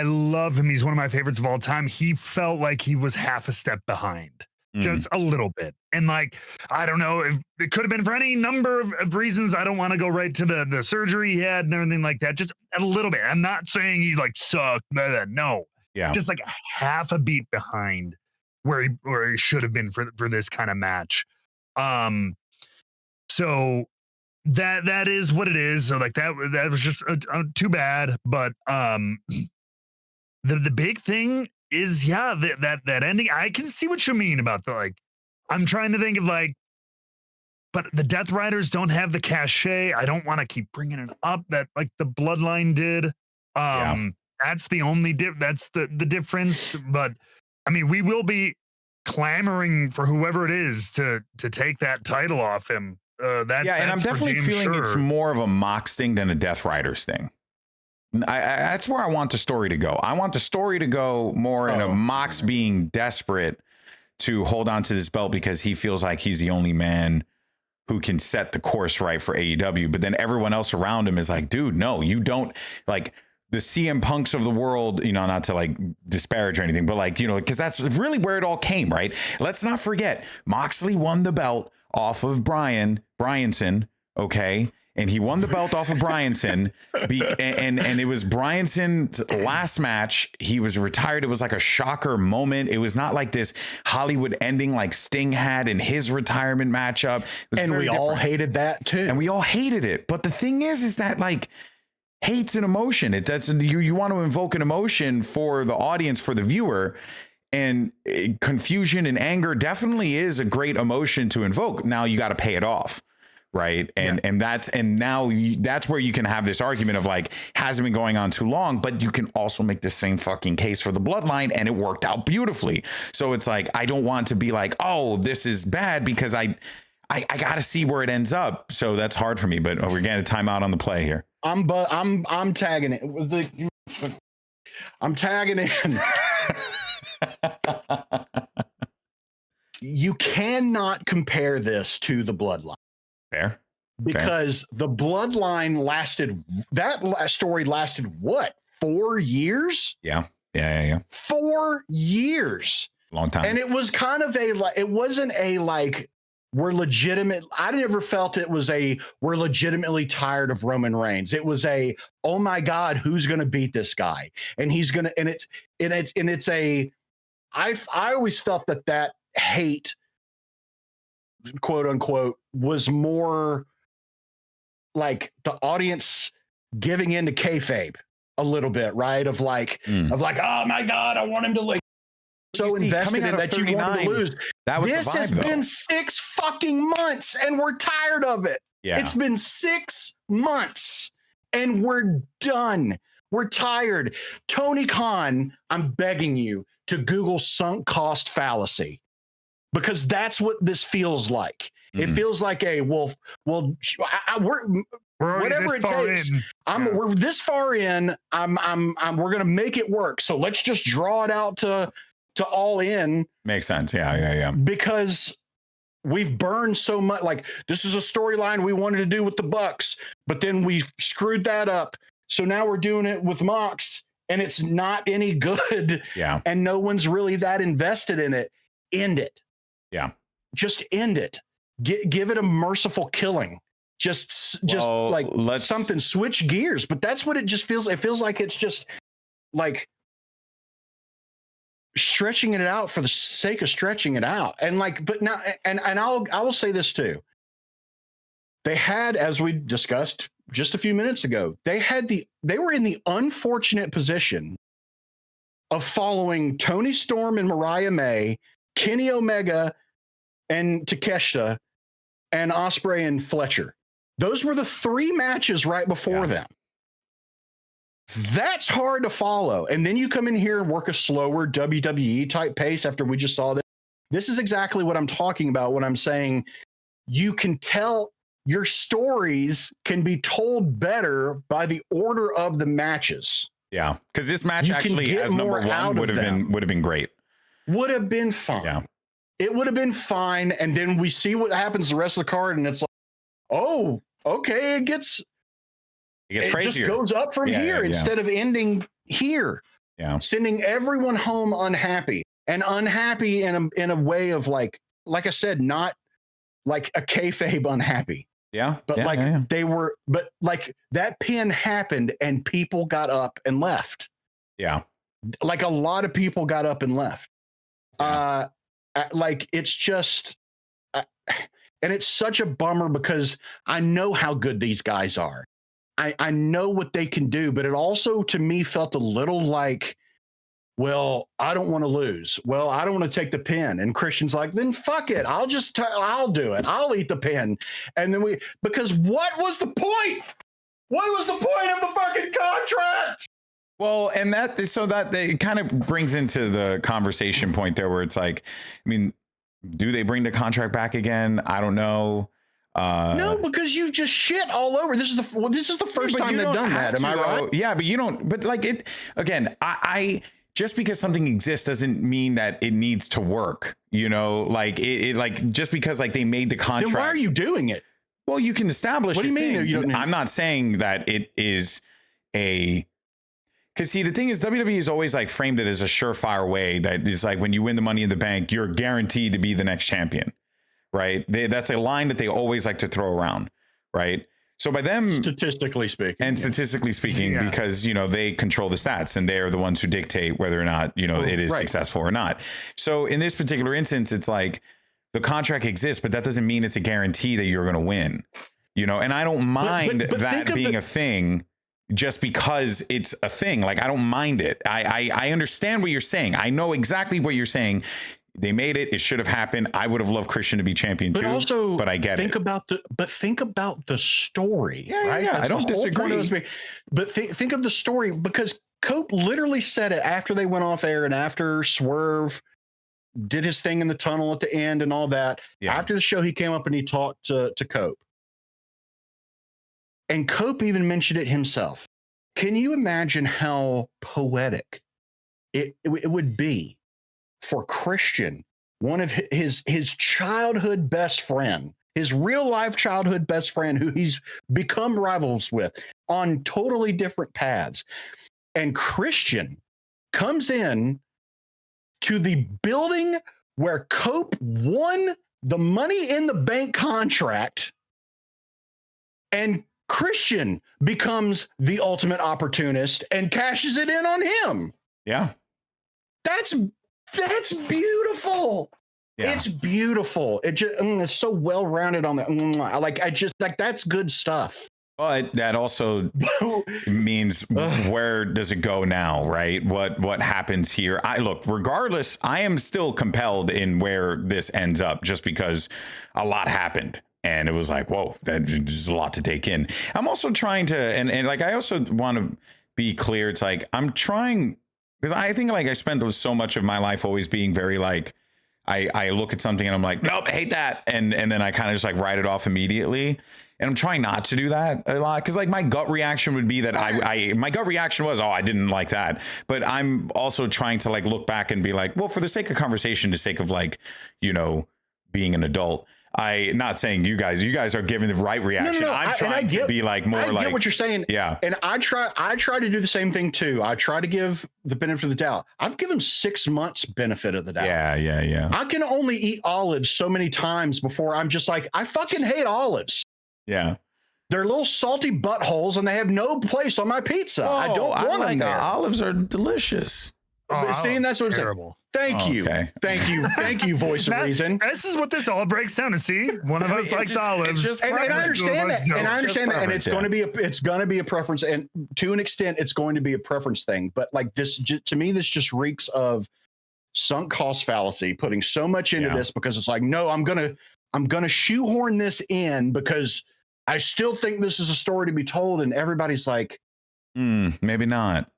love him. He's one of my favorites of all time. He felt like he was half a step behind. Just a little bit. And like, I don't know if it could have been for any number of reasons. I don't want to go right to the surgery he had and everything like that. Just a little bit. I'm not saying he like sucked. No. Yeah. Just like half a beat behind where he should have been for this kind of match. So that is what it is. So like that was just too bad. But the big thing is, that ending. I can see what you mean about the, like, I'm trying to think of like, but the Death Riders don't have the cachet. I don't want to keep bringing it up that like the Bloodline did. That's the only that's the difference. But I mean, we will be clamoring for whoever it is to take that title off him. And I'm definitely feeling it's more of a Mox thing than a Death Riders thing. That's where I want the story to go. I want the story to go more in a Mox being desperate to hold on to this belt because he feels like he's the only man who can set the course right for AEW. But then everyone else around him is like, dude, no, you don't. Like the CM Punks of the world, not to like disparage or anything, but like, because that's really where it all came, right? Let's not forget, Moxley won the belt off of Bryanson, okay? And he won the belt off of Bryanson, and it was Bryanson's last match. He was retired. It was like a shocker moment. It was not like this Hollywood ending like Sting had in his retirement matchup. And we all hated that too. And we all hated it. But the thing is that like hate's an emotion. It doesn't. You want to invoke an emotion for the audience, for the viewer. And confusion and anger definitely is a great emotion to invoke. Now you got to pay it off. Right. And that's where you can have this argument of like, hasn't been going on too long, but you can also make the same fucking case for the Bloodline and it worked out beautifully. So it's like, I don't want to be like, oh, this is bad because I got to see where it ends up. So that's hard for me, but we're getting a timeout on the play here. I'm tagging it. I'm tagging in. You cannot compare this to the Bloodline. Fair. Because the Bloodline story lasted what? 4 years? Yeah. 4 years. Long time. And it was kind of it wasn't a like, we're legitimate. I never felt it was we're legitimately tired of Roman Reigns. It was oh my God, who's going to beat this guy? And he's going to, I always felt that hate, quote unquote, was more like the audience giving into kayfabe a little bit, right? Of like, oh my God, I want him to like so invested in that you want him to lose. This has been 6 fucking months and we're tired of it. Yeah. It's been 6 months and we're done. We're tired. Tony Khan, I'm begging you to Google sunk cost fallacy. Because that's what this feels like. It feels like we're whatever it takes. We're this far in. We're gonna make it work. So let's just draw it out to all in. Makes sense. Yeah. Because we've burned so much. Like this is a storyline we wanted to do with the Bucks, but then we screwed that up. So now we're doing it with Mox, and it's not any good. Yeah. And no one's really that invested in it. End it. Yeah. Just end it. Give it a merciful killing. Just like something, switch gears. But that's what it just feels. It feels like it's just like stretching it out for the sake of stretching it out. And like, but now, and I will say this too. They had, as we discussed just a few minutes ago, they were in the unfortunate position of following Tony Storm and Mariah May, Kenny Omega and Takeshita, and Ospreay and Fletcher. Those were the 3 matches right before them. That's hard to follow. And then you come in here and work a slower WWE type pace after we just saw this. This is exactly what I'm talking about when I'm saying you can tell your stories can be told better by the order of the matches. Yeah. Because this match actually as number 1 would have been great. Would have been fine. Yeah. It would have been fine. And then we see what happens the rest of the card. And it's like, oh, okay. It gets crazier. Just goes up from here instead of ending here. Yeah. Sending everyone home unhappy in a way of like I said, not like a kayfabe unhappy. Yeah. But they were, but like that pin happened and people got up and left. Yeah. Like a lot of people got up and left. Yeah. Like it's just, and it's such a bummer because I know how good these guys are. I know what they can do, but it also to me felt a little like well, I don't want to lose. Well, I don't want to take the pin. And Christian's like, then fuck it. I'll do it. I'll eat the pin. And then because what was the point? What was the point of the fucking contract? Well, and that it kind of brings into the conversation point there where it's like, I mean, do they bring the contract back again? I don't know. No, because you just shit all over. This is the first time they've done that. Am I right? Yeah, but you don't. But like it again, I just because something exists doesn't mean that it needs to work. You know, like it like just because like they made the contract. Then why are you doing it? Well, you can establish. What do you mean? You don't I'm not saying that it is a. Because see, the thing is, WWE has always like framed it as a surefire way that it's like when you win the Money in the Bank, you're guaranteed to be the next champion, right? That's a line that they always like to throw around, right? So by them, statistically speaking, because you know they control the stats and they're the ones who dictate whether or not it is successful or not. So in this particular instance, it's like the contract exists, but that doesn't mean it's a guarantee that you're going to win. And I don't mind that being a thing. Just because it's a thing, like I don't mind it. I understand what you're saying. I know exactly what you're saying. They made it. It should have happened. I would have loved Christian to be champion too. But I get think about the story. Yeah, right? Yeah, I don't disagree. But think of the story, because Cope literally said it after they went off air and after Swerve did his thing in the tunnel at the end and all that. Yeah. After the show, he came up and he talked to Cope. And Cope even mentioned it himself. Can you imagine how poetic it would be for Christian, one of his childhood best friend, his real life childhood best friend, who he's become rivals with on totally different paths. And Christian comes in to the building where Cope won the Money in the Bank contract, and Christian becomes the ultimate opportunist and cashes it in on him. Yeah. That's beautiful. Yeah. It's beautiful. It just it's so well rounded on the that's good stuff. But that also means where does it go now, right? What happens here? Regardless, I am still compelled in where this ends up, just because a lot happened. And it was like, whoa, there's a lot to take in. I'm also trying to, and like, I also want to be clear. It's like, I'm trying, because I think like I spent so much of my life always being very like, I look at something and I'm like, nope, I hate that. And then I kind of just like write it off immediately. And I'm trying not to do that a lot. Cause like my gut reaction would be that my gut reaction was, I didn't like that. But I'm also trying to like look back and be like, well, for the sake of conversation, the sake of like, being an adult, not saying you guys are giving the right reaction. No. I'm trying to be like more like. I get what you're saying. Yeah. And I try to do the same thing too. I try to give the benefit of the doubt. I've given 6 months benefit of the doubt. Yeah. I can only eat olives so many times before I'm just like, I fucking hate olives. Yeah. They're little salty buttholes and they have no place on my pizza. I don't want them there. Olives are delicious. See, and that's what I'm saying. Thank you, voice of reason. This is what this all breaks down to. See, one of us likes olives, and I understand that, and it's going to be a preference, and to an extent, it's going to be a preference thing. But like this, to me, this just reeks of sunk cost fallacy. Putting so much into this because it's like, no, I'm gonna shoehorn this in because I still think this is a story to be told, and everybody's like, maybe not.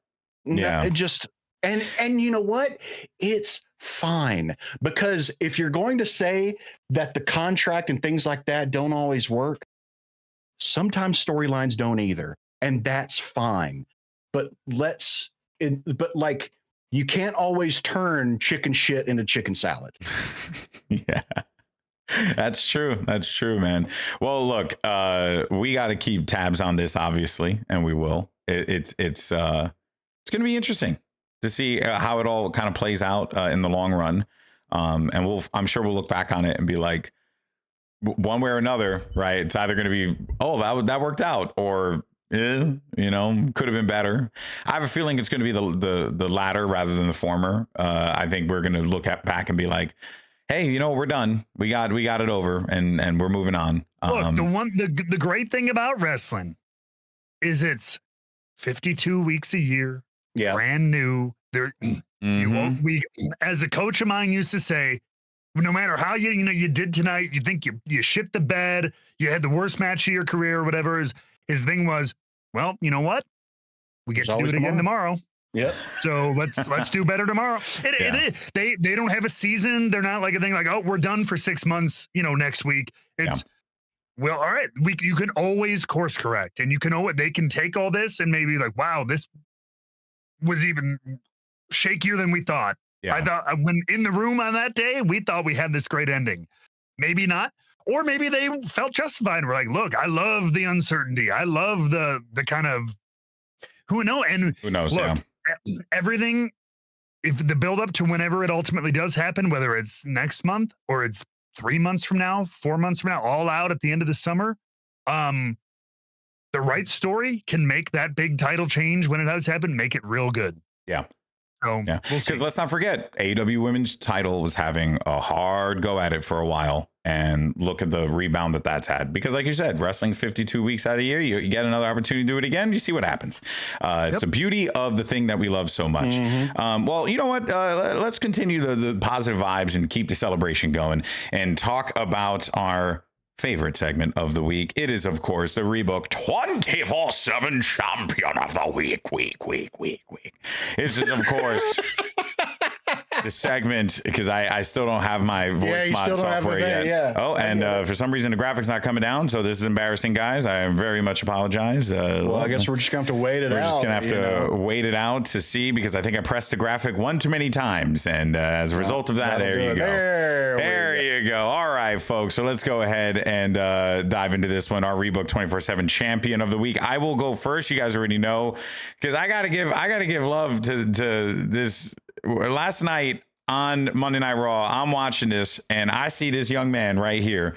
Yeah, it just. And you know what? It's fine, because if you're going to say that the contract and things like that don't always work, sometimes storylines don't either, and that's fine. But you can't always turn chicken shit into chicken salad. Yeah. That's true, man. Well, look, we got to keep tabs on this, obviously, and we will. It's going to be interesting to see how it all kind of plays out in the long run. And I'm sure we'll look back on it and be like, one way or another, right? It's either going to be, that worked out, or could have been better. I have a feeling it's going to be the latter rather than the former. I think we're going to look back and be like, hey, we're done. We got it over, and we're moving on. Look, the great thing about wrestling is it's 52 weeks a year. Yeah. Brand new. We, as a coach of mine used to say, no matter how you did tonight, you think you shit the bed, you had the worst match of your career or whatever. His thing was, well, you know what? We get to do it again tomorrow. Yep. So let's do better tomorrow. They don't have a season. They're not like a thing like, oh, we're done for 6 months, next week. It's well, all right. You can always course correct, and they can take all this and maybe like, wow, this was even shakier than we thought. Yeah. I thought when in the room on that day, we thought we had this great ending. Maybe not. Or maybe they felt justified. We're like, look, I love the uncertainty. I love the kind of who knows. And who knows? Look, everything, if the build up to whenever it ultimately does happen, whether it's next month or it's 3 months from now, 4 months from now, all out at the end of the summer, the right story can make that big title change when it does happen, make it real good. Yeah. So, yeah, because let's not forget, AEW Women's title was having a hard go at it for a while, and look at the rebound that's had. Because, like you said, wrestling's 52 weeks out of the year. You get another opportunity to do it again. You see what happens. It's the beauty of the thing that we love so much. Well, you know what? Let's continue the positive vibes and keep the celebration going, and talk about our favorite segment of the week. It is, of course, the Rebooked 24/7 Champion of the Week. This is, of course, the segment, because I still don't have my voice mod software yet. Yeah. Oh, and for some reason the graphics not coming down, so this is embarrassing, guys. I very much apologize. Well, I guess we're just gonna have to wait it out. We're just gonna have to wait it out to see, because I think I pressed the graphic one too many times, and as a result of that, there you go. There you go. All right, folks. So let's go ahead and dive into this one. Our Rebooked 24/7 Champion of the Week. I will go first. You guys already know, because I gotta give love to this. Last night on Monday Night Raw, I'm watching this and I see this young man right here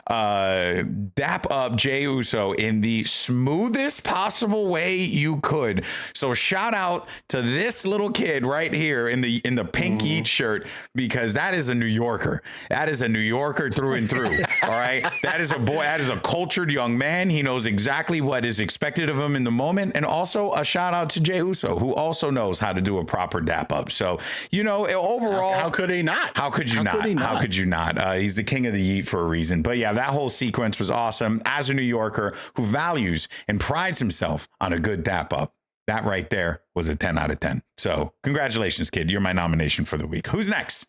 dap up Jey Uso in the smoothest possible way you could. So shout out to this little kid right here in the pink Heat shirt, because that is a New Yorker. That is a New Yorker through and through. All right. That is a boy. That is a cultured young man. He knows exactly what is expected of him in the moment. And also a shout out to Jey Uso, who also knows how to do a proper dap up. So, overall, how could he not? How could you not? How could you not? He's the king of the Heat for a reason. But yeah, that whole sequence was awesome. As a New Yorker who values and prides himself on a good dap up, that right there was a 10 out of 10. So congratulations, kid. You're my nomination for the week. Who's next?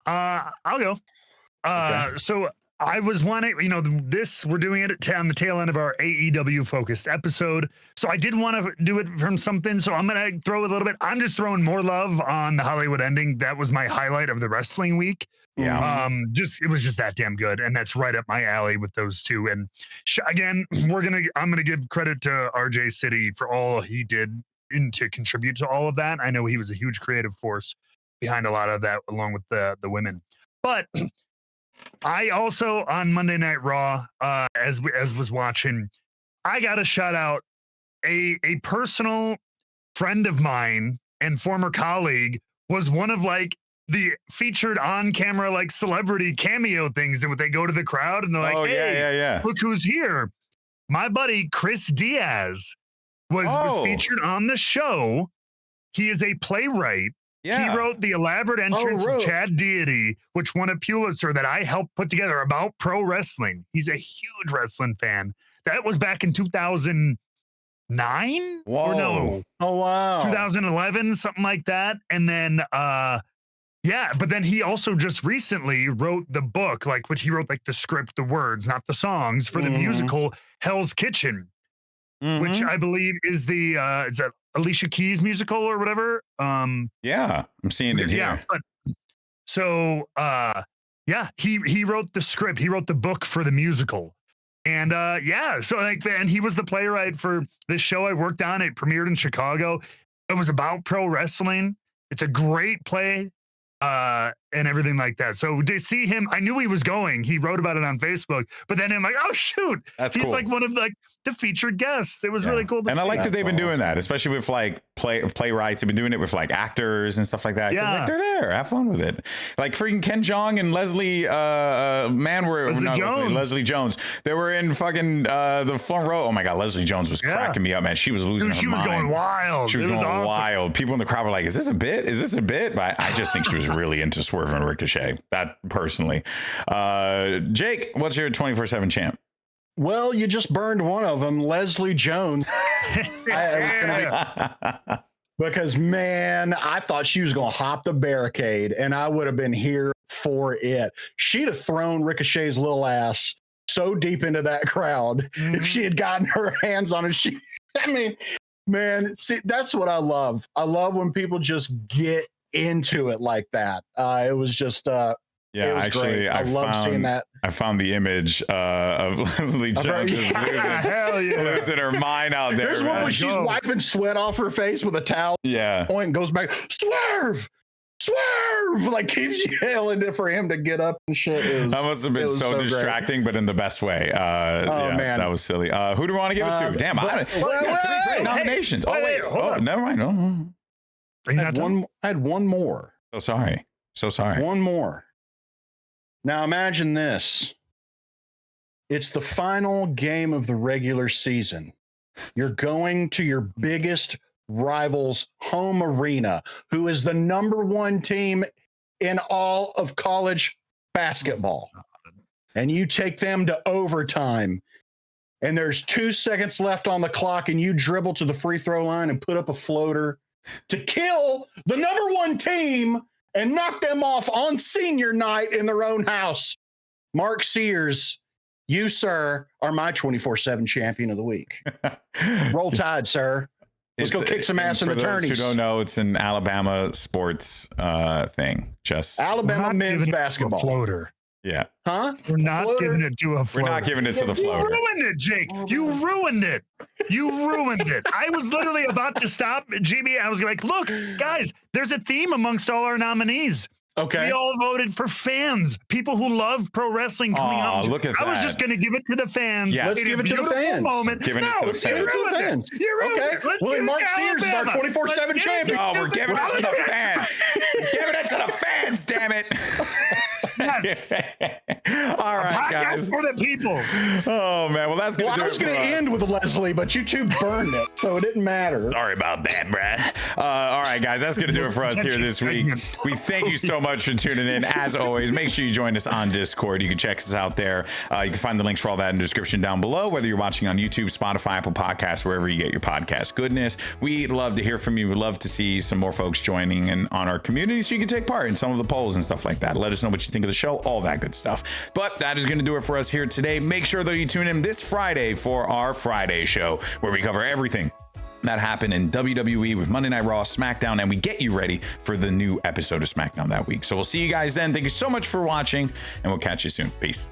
I'll go. So I was wanting, we're doing it on the tail end of our AEW focused episode. So I did want to do it from something. So I'm going to throw a little bit. I'm just throwing more love on the Hollywood ending. That was my highlight of the wrestling week. Yeah. It was just that damn good. And that's right up my alley with those two. And again, I'm going to give credit to RJ City for all he did to contribute to all of that. I know he was a huge creative force behind a lot of that, along with the women. But I also, on Monday Night Raw, as was watching, I got to shout out a personal friend of mine and former colleague, was one of the featured on camera celebrity cameo things that they go to the crowd and they're like, hey, look who's here. My buddy Chris Diaz was featured on the show. He is a playwright. Yeah. He wrote the elaborate entrance of Chad Deity, which won a Pulitzer that I helped put together about pro wrestling. He's a huge wrestling fan. That was back in 2009? Whoa. Or no. Oh, wow. 2011, something like that. And then, but then he also just recently wrote the book, which he wrote the script, the words, not the songs, for the musical Hell's Kitchen, which I believe is the, is that Alicia Keys musical or whatever. Yeah, I'm seeing it here. Yeah, but so he wrote the script. He wrote the book for the musical. And and he was the playwright for this show I worked on. It premiered in Chicago. It was about pro wrestling. It's a great play and everything like that. So to see him, I knew he was going. He wrote about it on Facebook, but then I'm like, oh shoot, he's cool. One of the featured guests. It was really cool to see. And I like that they've been doing awesome. that, especially with like playwrights. They've been doing it with like actors and stuff like that. Yeah. Like, they're there. Have fun with it. Like freaking Ken Jeong and Leslie Jones. They were in fucking the front row. Oh my God, Leslie Jones was cracking me up, man. She was losing her mind. She was going wild. She was going awesome. wild. People in the crowd were like, "Is this a bit? Is this a bit?" But I just think she was really into Swerve and Ricochet. That personally. Jake, what's your 24/7 champ? Well, you just burned one of them, Leslie Jones. Because, man, I thought she was going to hop the barricade, and I would have been here for it. She'd have thrown Ricochet's little ass so deep into that crowd if she had gotten her hands on it. I mean, man, see, that's what I love. I love when people just get into it like that. It was just... Yeah, actually, great. I love seeing that. I found the image of Leslie Jones losing her mind out there. There's one where she's wiping sweat off her face with a towel. Yeah. Point and goes back, swerve, like keeps yelling for him to get up and shit. That must have been so distracting, but in the best way. Man, that was silly. Who do we want to give it to? Damn, I had 3 great nominations. Never mind. No. I had one more. So sorry. One more. Now imagine this. It's the final game of the regular season. You're going to your biggest rival's home arena, who is the #1 team in all of college basketball. And you take them to overtime. And there's 2 seconds left on the clock, and you dribble to the free throw line and put up a floater to kill the #1 team and knock them off on senior night in their own house. Mark Sears, you, sir, are my 24/7 champion of the week. Roll Tide, sir. Let's go kick some ass in the tourneys. For those who don't know, it's an Alabama sports thing. Just Alabama men's basketball. Floater. Yeah. Huh? We're not giving it to a floater. We're not giving it to the floater. You ruined it, Jake. You ruined it. I was literally about to stop, GB. I was like, look, guys, there's a theme amongst all our nominees. Okay. We all voted for fans, people who love pro wrestling coming out. Look at that. I was just going to give it to the fans. Yeah. Let's give it to the fans. Let's give it to the fans. Okay. Well, Mark Sears is our 24/7 champion. Oh, we're giving it to the fans. Giving it to the fans, damn it. Yes. All right, guys. For the people. Oh, man. Well, that's going to do it. I was going to end with Leslie, but you two burned it, so it didn't matter. Sorry about that, Brad. All right, guys. That's going to do it for us here this week. We thank you so much for tuning in. As always, make sure you join us on Discord. You can check us out there. You can find the links for all that in the description down below, whether you're watching on YouTube, Spotify, Apple Podcasts, wherever you get your podcast goodness. We'd love to hear from you. We'd love to see some more folks joining in on our community so you can take part in some of the polls and stuff like that. Let us know what you think of the show, all that good stuff. But that is going to do it for us here today. Make sure that you tune in this Friday for our Friday show, where we cover everything that happened in WWE with Monday Night Raw, SmackDown, and we get you ready for the new episode of SmackDown that week. So we'll see you guys then. Thank you so much for watching, and we'll catch you soon. Peace.